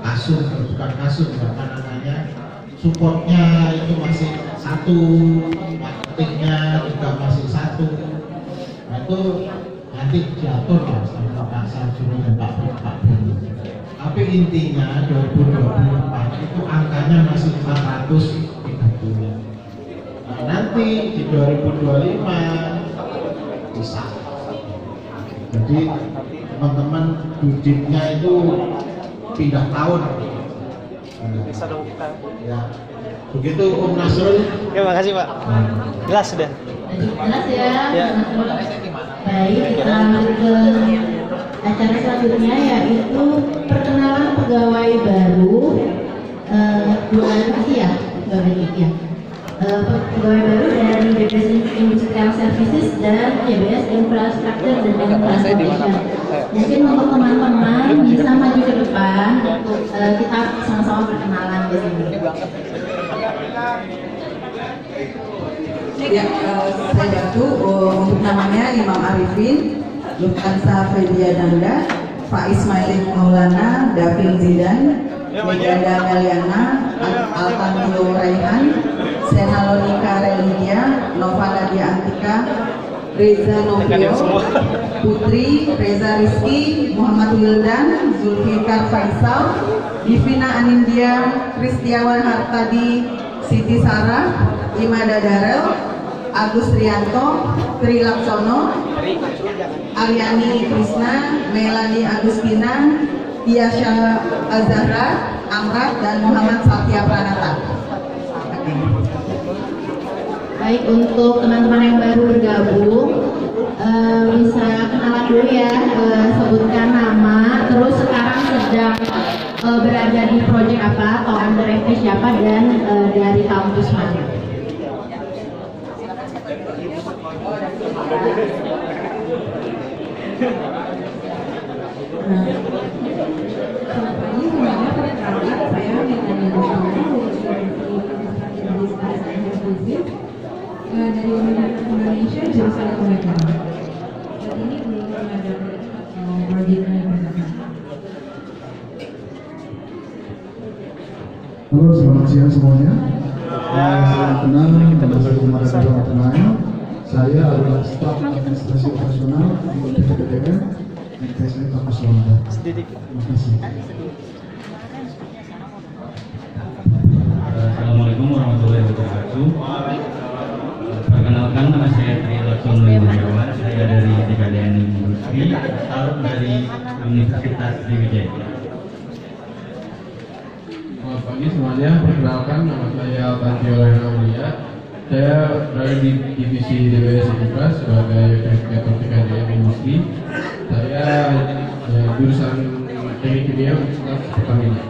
kasur, bukan kasur, apa namanya, supportnya itu masih 1, marketingnya juga masih 1. Nah itu nanti diatur ya sama Pak Sarjuni dan Pak Benny. Tapi intinya 2024 itu angkanya masih 430. Nah, nanti di 2025 bisa. Jadi teman-teman budgetnya itu pindah tahun. Bisa dong kita. Ya. Begitu Om Nasrul. Ya makasih Pak. Jelas sudah. Jelas ya. Baik, kita lanjut ke acara selanjutnya yaitu perkenalan pegawai baru 2 divisi ya, pegawai baru dari BPS Industrial Services dan JBS Infrastructure dan Transportation. Mungkin untuk teman-teman bisa maju ke depan untuk kita sama-sama perkenalan di sini. Ya, saya bantu untuk namanya Imam Arifin, Lufthansa Fedia Danda, Pak Ismail Maulana, Davil Zidan, Meganda Meliana, Altanio Raihan, Senalonika Religia, Nova Nadia Antika, Reza Novio, Putri, Reza Rizky, Muhammad Wildan, Zulfikar Faisal, Divina Anindya, Kristiawan Hartadi, Siti Sarah, Imada Darel, Agus Rianto, Tri Laksono, Aryani Krisna, Melani Agustina, Diasha Azahra, Amrat, dan Muhammad Satya Pranata. Baik, untuk teman-teman yang baru bergabung, bisa kenalan dulu ya, sebutkan nama, terus sekarang sedang berada di proyek apa, atau under FP siapa, dan dari kampus mana. Selamat pagi semuanya, perkenalkan saya Melani dari Universitas Indonesia jurusan Ekonomi. Saat ini belum ada proyeknya yang bersama. Halo, selamat siang semuanya. Salam kenal, nama saya Umar Abdullah. Saya adalah staf administrasi operasional di PTPDN di PSI Kampus Lombok. Terima kasih. Assalamualaikum warahmatullahi wabarakatuh. Perkenalkan, nama saya Tri Laksono Indriawan. Saya dari TKDN Industri, asal dari Universitas Sriwijaya. Selamat pagi semuanya, perkenalkan nama saya Tantiola Aulia. Saya berada di divisi DBS Infras sebagai verifikator TKDN Industri. Saya jurusan Teknik Kimia Universitas Pertamina.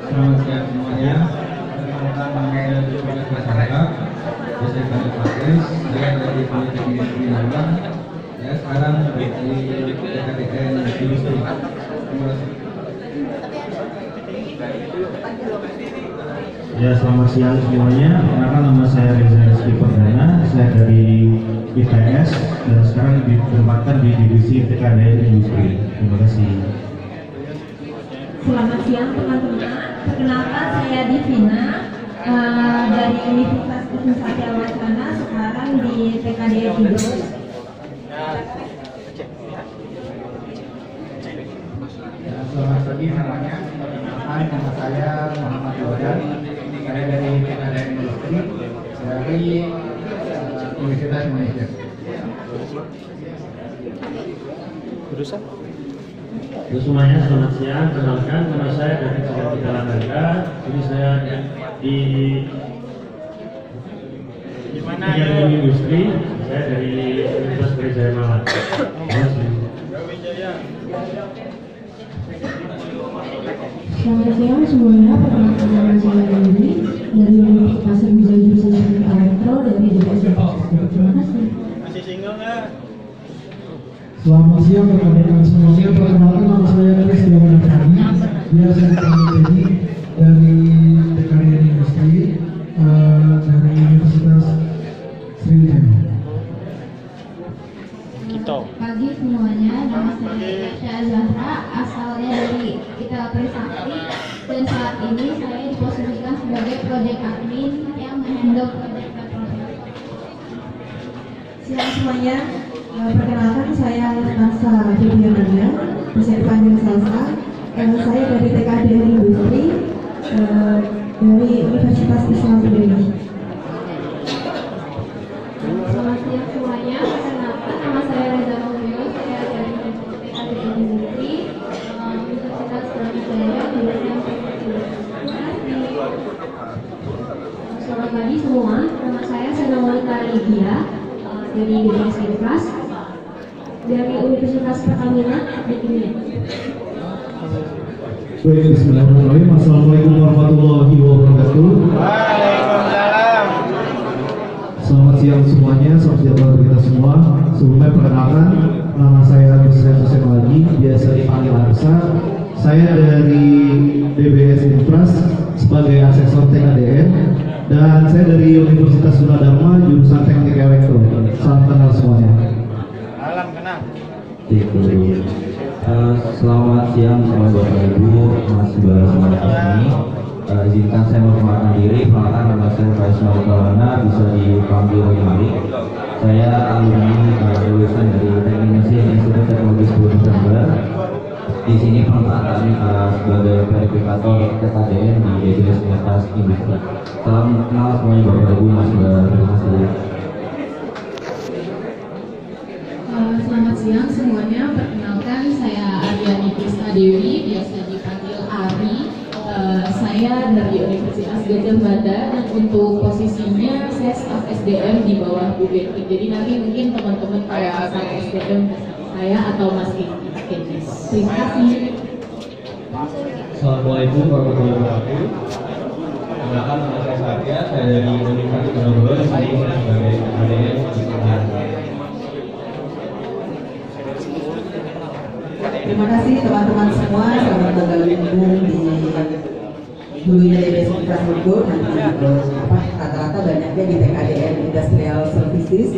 Selamat siang semuanya. Perkenalkan nama saya Tugas Masyarakat. Saya Bani Fatis. Saya dari Politeknik Industri Lambang. Saya sekarang di TKDN Industri. Terima kasih. Ya, selamat siang semuanya. Perkenalkan, nama saya Reza Rizky Perdana. Saya dari ITS dan sekarang ditempatkan di divisi TKDN Industri. Terima kasih. Selamat siang teman-teman. Perkenalkan saya Divina dari Universitas Krishna Satya Wacana, sekarang di TKDN Industri. Selamat pagi semuanya. Perkenalkan, nama saya Muhammad Yodan. Saya dari TKDN Industri dari Universitas Indonesia. Jurusan? Halo semuanya, selamat siang. Kenalkan, nama saya David Sukartika Langga. Ini saya di TKDN Industri. Saya dari Universitas Brawijaya Malang. Selamat siang semuanya, perkenalkan nama saya Dewi dari Universitas Sriwijaya jurusan Teknik Elektro dari DBS. Terima kasih. Masih single nggak? Selamat siang rekan-rekan semuanya. Perkenalkan, nama saya Kristiawan Afandi. Biasa dipanggil dari TKDN Industri dari Universitas Sriwijaya. Pagi semuanya, nama saya Syah Zahra, asalnya dari ITL Trisakti, dan saat ini saya diposisikan sebagai project admin yang menghandle project petroleum. Siang semuanya, perkenalkan saya Nasa Viviana, bisa dipanggil Salsa. Saya dari TKDN Industri dari Universitas Islam Indonesia. Selamat siang semuanya, perkenalkan nama saya Reza Mulyo, saya dari TKDN Industri, Universitas Brawijaya, jurusan Teknik. Selamat pagi semua, nama saya Senawalita Lydia dari DBS Infras, dari Universitas Pertamina, Teknik Kimia. Baik, bismillahirrahmanirrahim. Assalamualaikum warahmatullahi wabarakatuh. Selamat siang semuanya, salam sejahtera untuk kita semua. Sebelumnya perkenalkan, nama saya Agus Hussein lagi, biasa dipanggil Arsa. Saya dari DBS Infras sebagai asesor TKDN, dan saya dari Universitas Gunadarma jurusan Teknik Elektro. Salam kenal semuanya. Salam kenal. Selamat siang semua Bapak Ibu, Mas Mbak semuanya ini. Izinkan saya memperkenalkan diri. Perkenalkan, nama saya Faisal Maulana, bisa dipanggil Malik. Saya alumni lulusan dari Teknik Mesin Institut Teknologi 10 November. di sini permintaan kami sebagai verifikator TKDN di DBS Universitas Industri. Salam kenal semuanya Bapak Ibu Mas. Terima kasih. Selamat siang semuanya. Perkenalkan saya Aryani Krisna Dewi, biasa dipanggil Ari. Saya dari Universitas Gadjah Mada dan untuk posisinya saya staf SDM di bawah Bu Betty. Jadi nanti mungkin teman-teman kayak staf SDM saya atau Mas Kenis. Terima kasih. Assalamualaikum warahmatullahi wabarakatuh. Perkenalkan nama saya Satya, saya dari Universitas Gadjah Mada, saya sebagai ADN di Kediri. Terima kasih teman-teman semua, selamat bergabung di dulunya DBS Universitas Bogor, nanti rata-rata banyaknya di TKDN Industrial Services.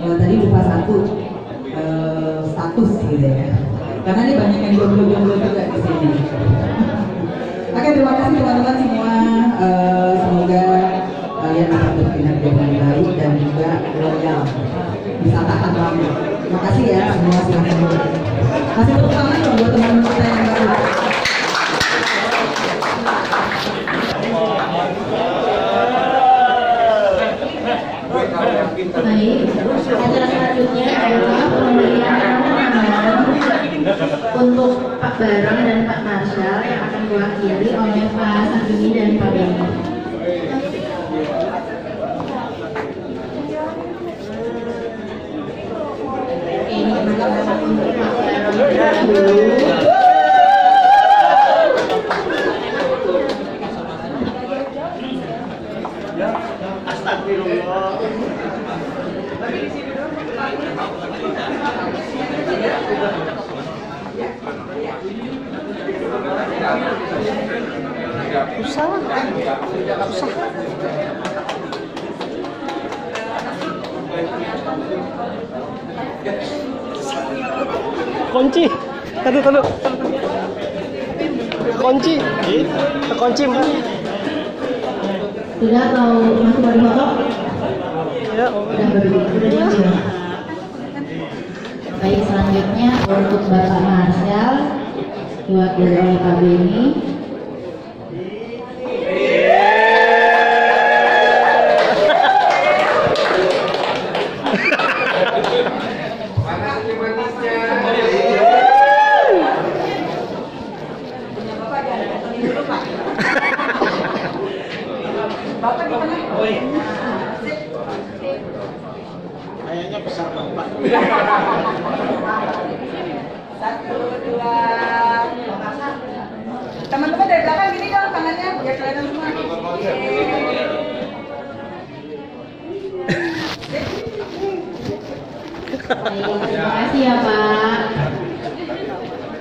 Tadi lupa satu status gitu ya, karena ini banyak yang belum juga di sini. Oke, terima kasih teman-teman semua. Semoga kalian dapat berkinerja dengan baik dan juga loyal, bisa tahan lama. Terima kasih ya semua, silahkan. Kasih tepuk tangan dong buat teman-teman kita yang baru. Baik, acara selanjutnya adalah pemberian untuk Pak Barong dan Pak Marshall yang akan diwakili oleh Pak Sarbini dan Pak Beni. Ini adalah untuk Pak Barong dulu. Kunci. Tadu. Kunci. Kunci. Sudah atau masih mau foto? Ya. Udah diambil. Baik, selanjutnya untuk Bapak Marshall diwakili oleh Pak Beni. Kayaknya besar banget. Satu, dua. Teman-teman dari belakang gini dong tangannya biar kelihatan semua. Terima kasih ya Pak.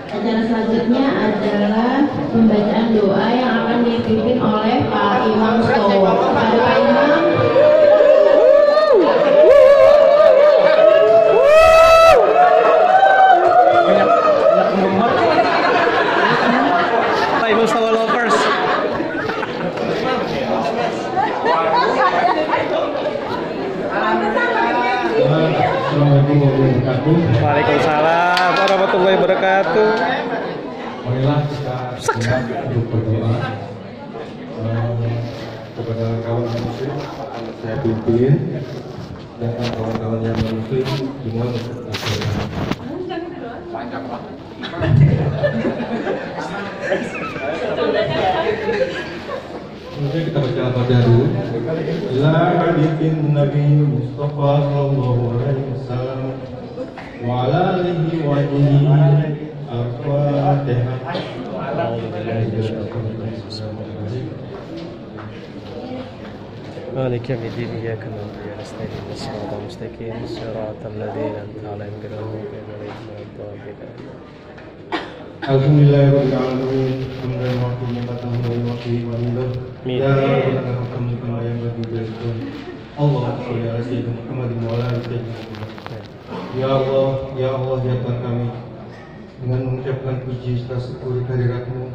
Acara selanjutnya adalah pembacaan doa yang akan dipimpin oleh Pak Imam Stowo. Kepada Pak Imam. Pak Imam Stowo lovers. Assalamualaikum warahmatullahi wabarakatuh. Waalaikumsalam warahmatullahi wabarakatuh. Marilah kita siap untuk berdoa kepada kawan muslim saya pimpin dan kawan-kawan yang muslim dimohon untuk berdoa. Kemudian kita baca al-Baqarah. La hadithin Nabi Mustafa sallallahu alaihi wasallam wa ala alihi wa sahbihi al-Fatihah. مالك يوم الدين إياك نعبد وإياك نستعين اهدنا الصراط المستقيم صراط الذين أنعمت عليهم غير المغضوب عليهم ولا الضالين. Alhamdulillahirrahmanirrahim. Hamdan wa qulubatan wa qiyamah. Ya Rabbana hamdan kama yanbaghi lillahi. Allahumma shalli ala sayyidina Muhammadin wa ala ali sayyidina Muhammad. Ya Allah, ya Allah, ya Tuhan kami, dengan mengucapkan puji serta syukur kehadirat-Mu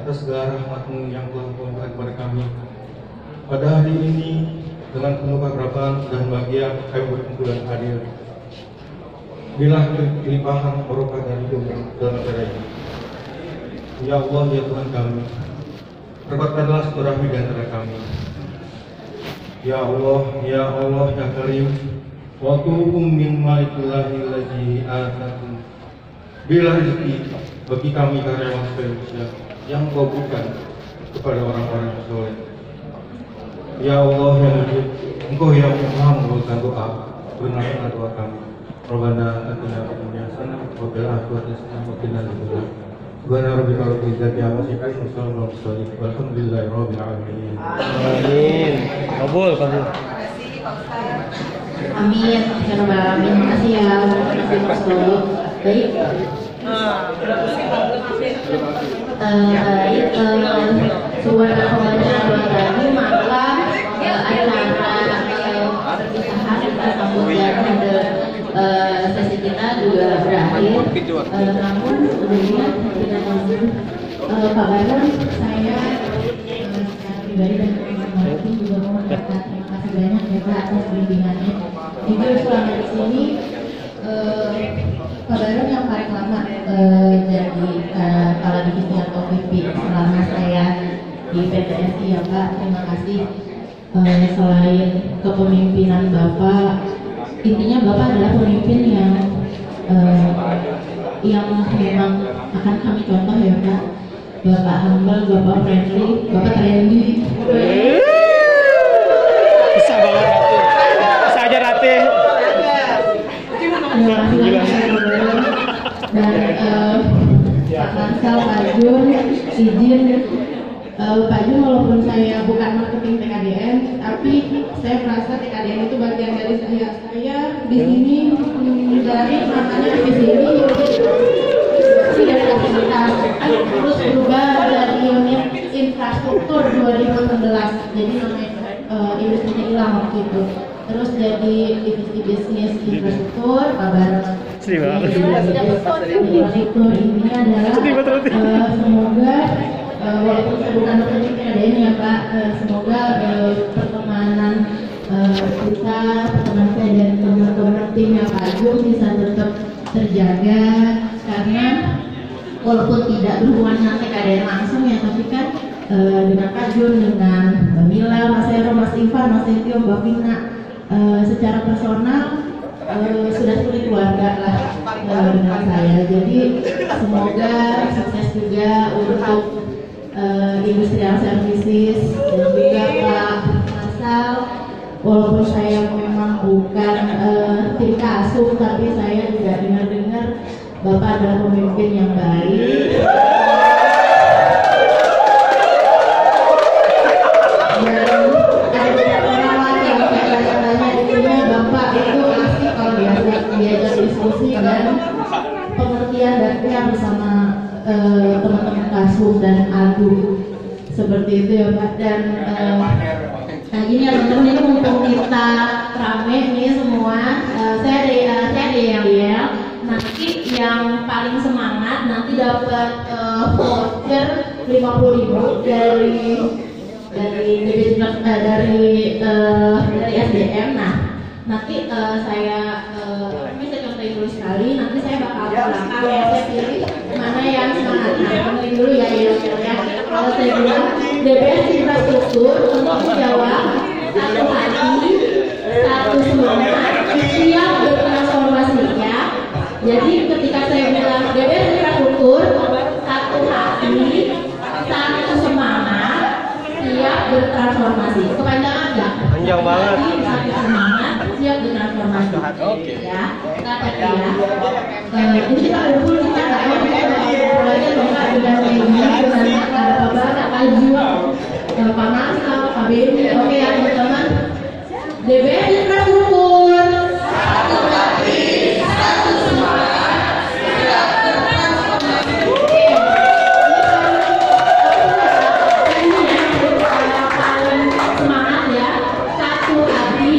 atas segala rahmat-Mu yang telah Engkau kepada kami. Pada hari ini dengan penuh keakraban dan bahagia kami berkumpul dan hadir. Bila kelimpahan barokah dan hidup dalam acara ini. Ya Allah, ya Tuhan kami, perkuatkanlah silaturahmi di antara kami. Ya Allah, ya Karim, wa tu'um min malikillahi allazi atakum. Bila rezeki bagi kami karyawan Indonesia yang Kau bukan kepada orang-orang yang soleh. Ya Allah, ya Mujib, Engkau yang Maha mengabulkan doa, benarkanlah doa kami. Rabbana atina fid dunya hasanah wa fil akhirati hasanah wa qina adzabannar. Subhana rabbika rabbil izzati amma yasifun wa salamun alal mursalin walhamdulillahi rabbil alamin. Amin. Kabul. Amin. Ya rabbal alamin. Makasih ya. Makasih Mas Dolo. Baik. Sebuah wawancara tadi maka acara perpisahan kita sambut dan ada sesi kita juga berakhir. Namun sebelumnya tidak lanjut Pak Baron, saya secara pribadi dan teman-teman juga mau mengucapkan terima kasih banyak ya Pak atas bimbingannya. Jujur selama di sini Pak Baron yang paling lama jadi kepala divisi atau VP selama saya di PTSI ya Pak. Terima kasih. Selain kepemimpinan Bapak, intinya Bapak adalah pemimpin yang memang akan kami contoh ya Pak. Bapak humble, Bapak friendly, Bapak trendy. Bisa banget Ratu. Bisa aja Rati. Dan Pak Mansal, Pak Jun, izin Pak Jun, walaupun saya bukan marketing TKDN, tapi saya merasa TKDN itu bagian dari saya. Saya di sini dari makanya di sini dari aktivitas terus berubah dari unit infrastruktur 2016, jadi namanya industrinya hilang waktu itu. Terus jadi divisi bisnis infrastruktur, Pak Baron. Infrastruktur ini adalah semoga walaupun saya bukan marketing TKDN ya Pak, semoga pertemanan kita, pertemanan saya dan teman-teman timnya Pak Jum bisa tetap terjaga, karena walaupun tidak berhubungan dengan TKDN langsung ya, tapi kan dengan Pak Jun, dengan Mbak Mila, Mas Hero, Mas Ivan, Mas Tio, Mbak Vina, secara personal sudah seperti keluarga lah dengan saya. Jadi semoga sukses juga untuk industrial services dan juga Pak Masal. Walaupun saya memang bukan tim kasum, tapi saya juga dengar-dengar Bapak adalah pemimpin yang baik. Diajak diskusi dan pengertian dan bersama teman-teman kasum dan Agung seperti itu ya Pak. Dan nah gini ya teman-teman, ini mumpung kita rame nih semua, saya ada yang yel. Nanti yang paling semangat nanti dapat voucher 50.000 dari SDM. Nah nanti saya bisa contohin dulu sekali, nanti saya bakal belakang ya, saya pilih mana yang semangat. Nah, dengerin dulu ya. Kalau saya bilang DBS infrastruktur untuk menjawab satu hati, satu semangat, siap bertransformasi ya. Jadi ketika saya bilang DBS infrastruktur, satu hati, satu semangat, siap bertransformasi. Kepanjangan enggak? Panjang banget. Satu semangat, siap bertransformasi. Oke. Ya, kita cek ya. Ini kita kumpul, kita nggak mau belajar Bapak dengan Megi, ada Pak Bapak, Pak Ju, Pak Mansal, Pak Beni. Oke ya teman-teman. DBS infrastruktur. Satu hati, satu semangat, siap bertransformasi. Semangat ya. Satu hati,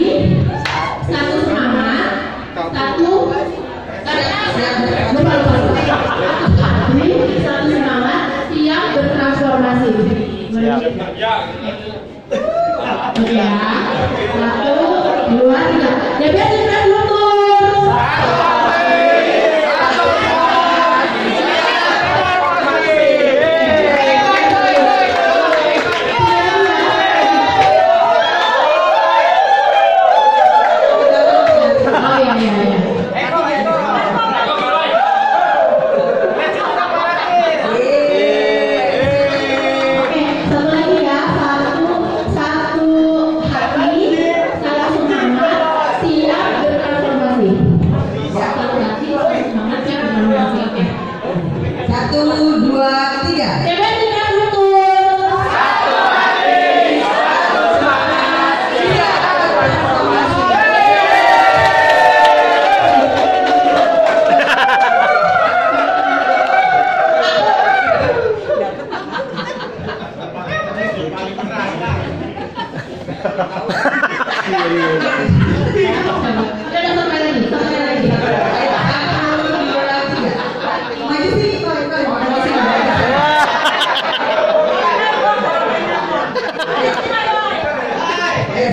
satu semangat, satu semangat, siap bertransformasi. Ya, 1, 2, 3. DBS infrastruktur. 1, 2, 3. DBS Infrastruktur. Satu hati, satu semangat, siap bertransformasi.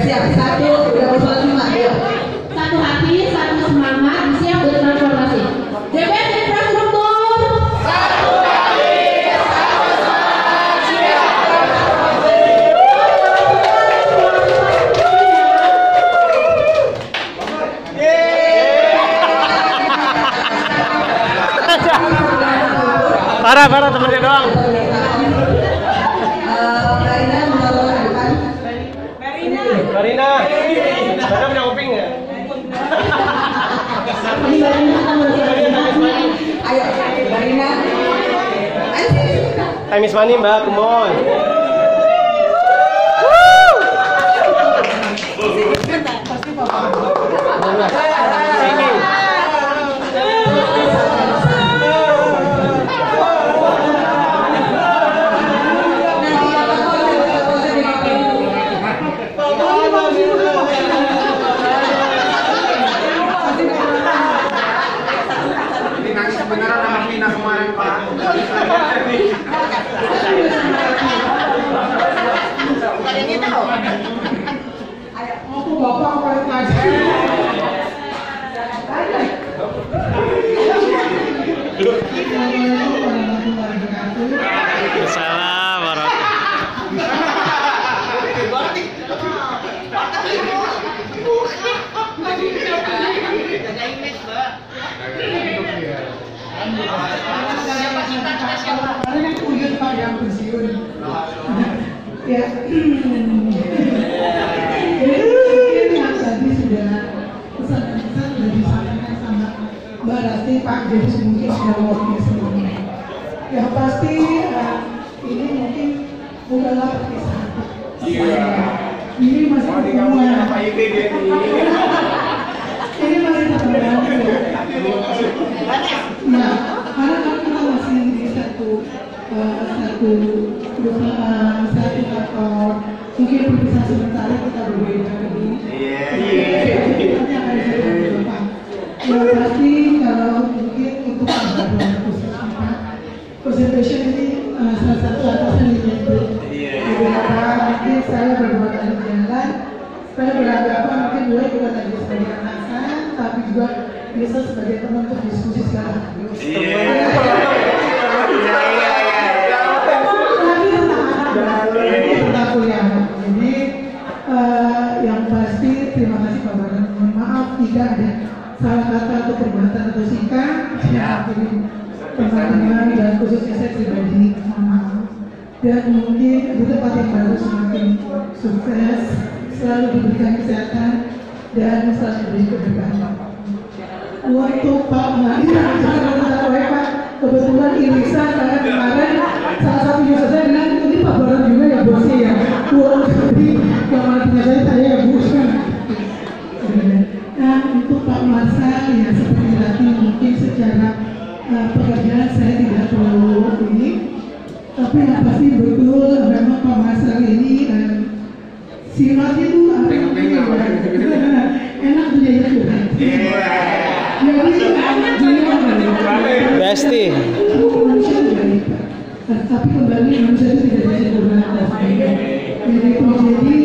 Siap, satu, udah bersolat 5, ayo. Satu hati, satu semangat, siap bertransformasi. DBS Infrastruktur. Satu hati, satu semangat, siap bertransformasi. Parah temennya doang. Karina menolak ke depan. Karina punya kuping nggak? Ayo, Karina. Time is money, Mbak. Come on. Beneran sama Pina kemarin, Pak. Kalian tahu? Ayo, aku bapak balik lagi. Salam Ada yang kuyut Pak yang pensiun. Ya. Jadi yang tadi sudah pesan-pesan sudah disampaikan sama Mbak Rasti, Pak Jadi mungkin sudah waktunya sebelumnya. Yang pasti ini mungkin bukanlah perpisahan. Ini masih pertemuan. Ini masih pertemuan. Nah, karena kita masih di satu perusahaan, satu kantor, mungkin perpisahan sementara kita berbeda ini. Nanti akan disampaikan. Yang pasti kalau mungkin untuk pengetahuan khusus kita, presentation ini salah satu atasan di Jepang. Beberapa mungkin saya berdua kali jalan, saya beranggapan mungkin boleh juga tadi sebagai atasan, tapi juga bisa sebagai teman untuk diskusi secara serius. Tentang kuliah. Jadi yang pasti terima kasih Pak Badan. Mohon maaf jika ada salah kata atau perbuatan atau sikap yang teman-teman dan khususnya saya pribadi. Mohon maaf. Dan mungkin di tempat yang baru semakin sukses, selalu diberikan kesehatan dan selalu diberi keberkahan. Untuk Pak Madi, Pak, kebetulan irisan karena kemarin salah satu user saya bilang ini Pak Baron juga ya bosnya ya. Jadi yang mana saya ya bosnya. Nah untuk Pak Marsal ya seperti tadi mungkin secara pekerjaan saya tidak perlu ini, tapi yang pasti betul memang Pak Marsal ini silat itu apa namanya enak tuh jadi curhat. Besti. Tapi kembali manusia itu tidak bisa sempurna. Jadi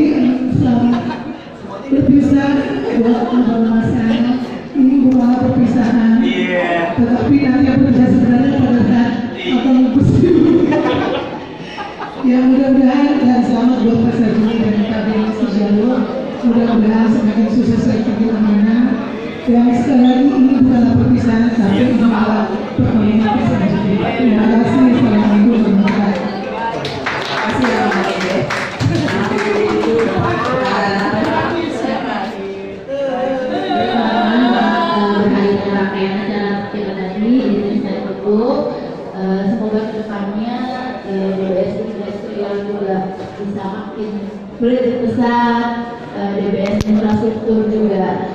selamat berpisah buat masalah ini bukan perpisahan. Tetapi nanti yang bekerja sebenarnya pada saat akan musim. Ya mudah-mudahan dan selamat buat Mas Haji dan KBM Sejalu. Mudah-mudahan semakin sukses lagi di mana. Dan sekali lagi ini bukanlah perpisahan, tapi ini adalah pertemuan selanjutnya. Terima kasih. Assalamualaikum warahmatullahi berhari rangkaian acara kita tadi, ini saya tutup. bisa makin besar, DBS infrastruktur juga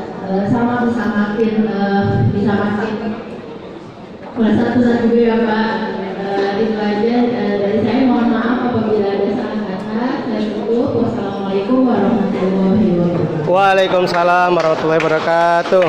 sama bisa makin besar juga ya Pak. Itu aja dari saya, mohon maaf apabila ada salah kata. Saya tutup. Wassalamualaikum warahmatullahi wabarakatuh. Waalaikumsalam warahmatullahi wabarakatuh.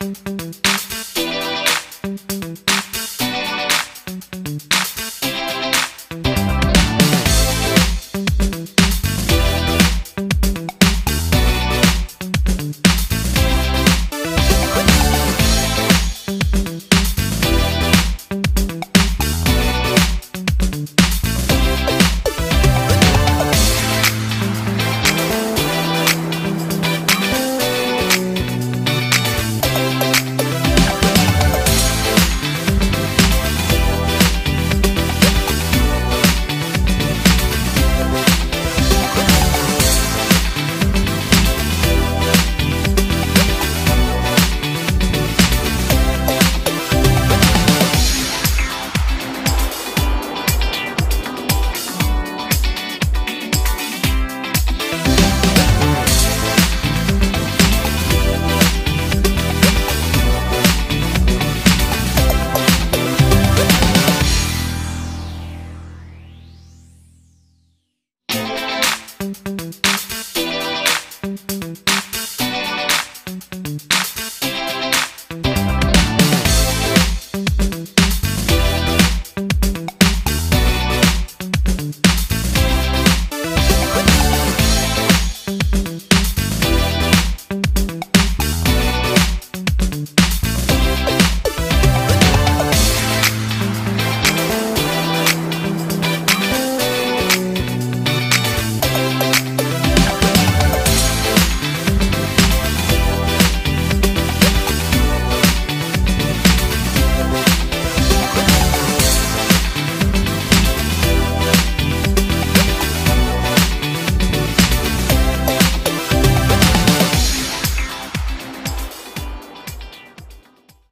Thank you.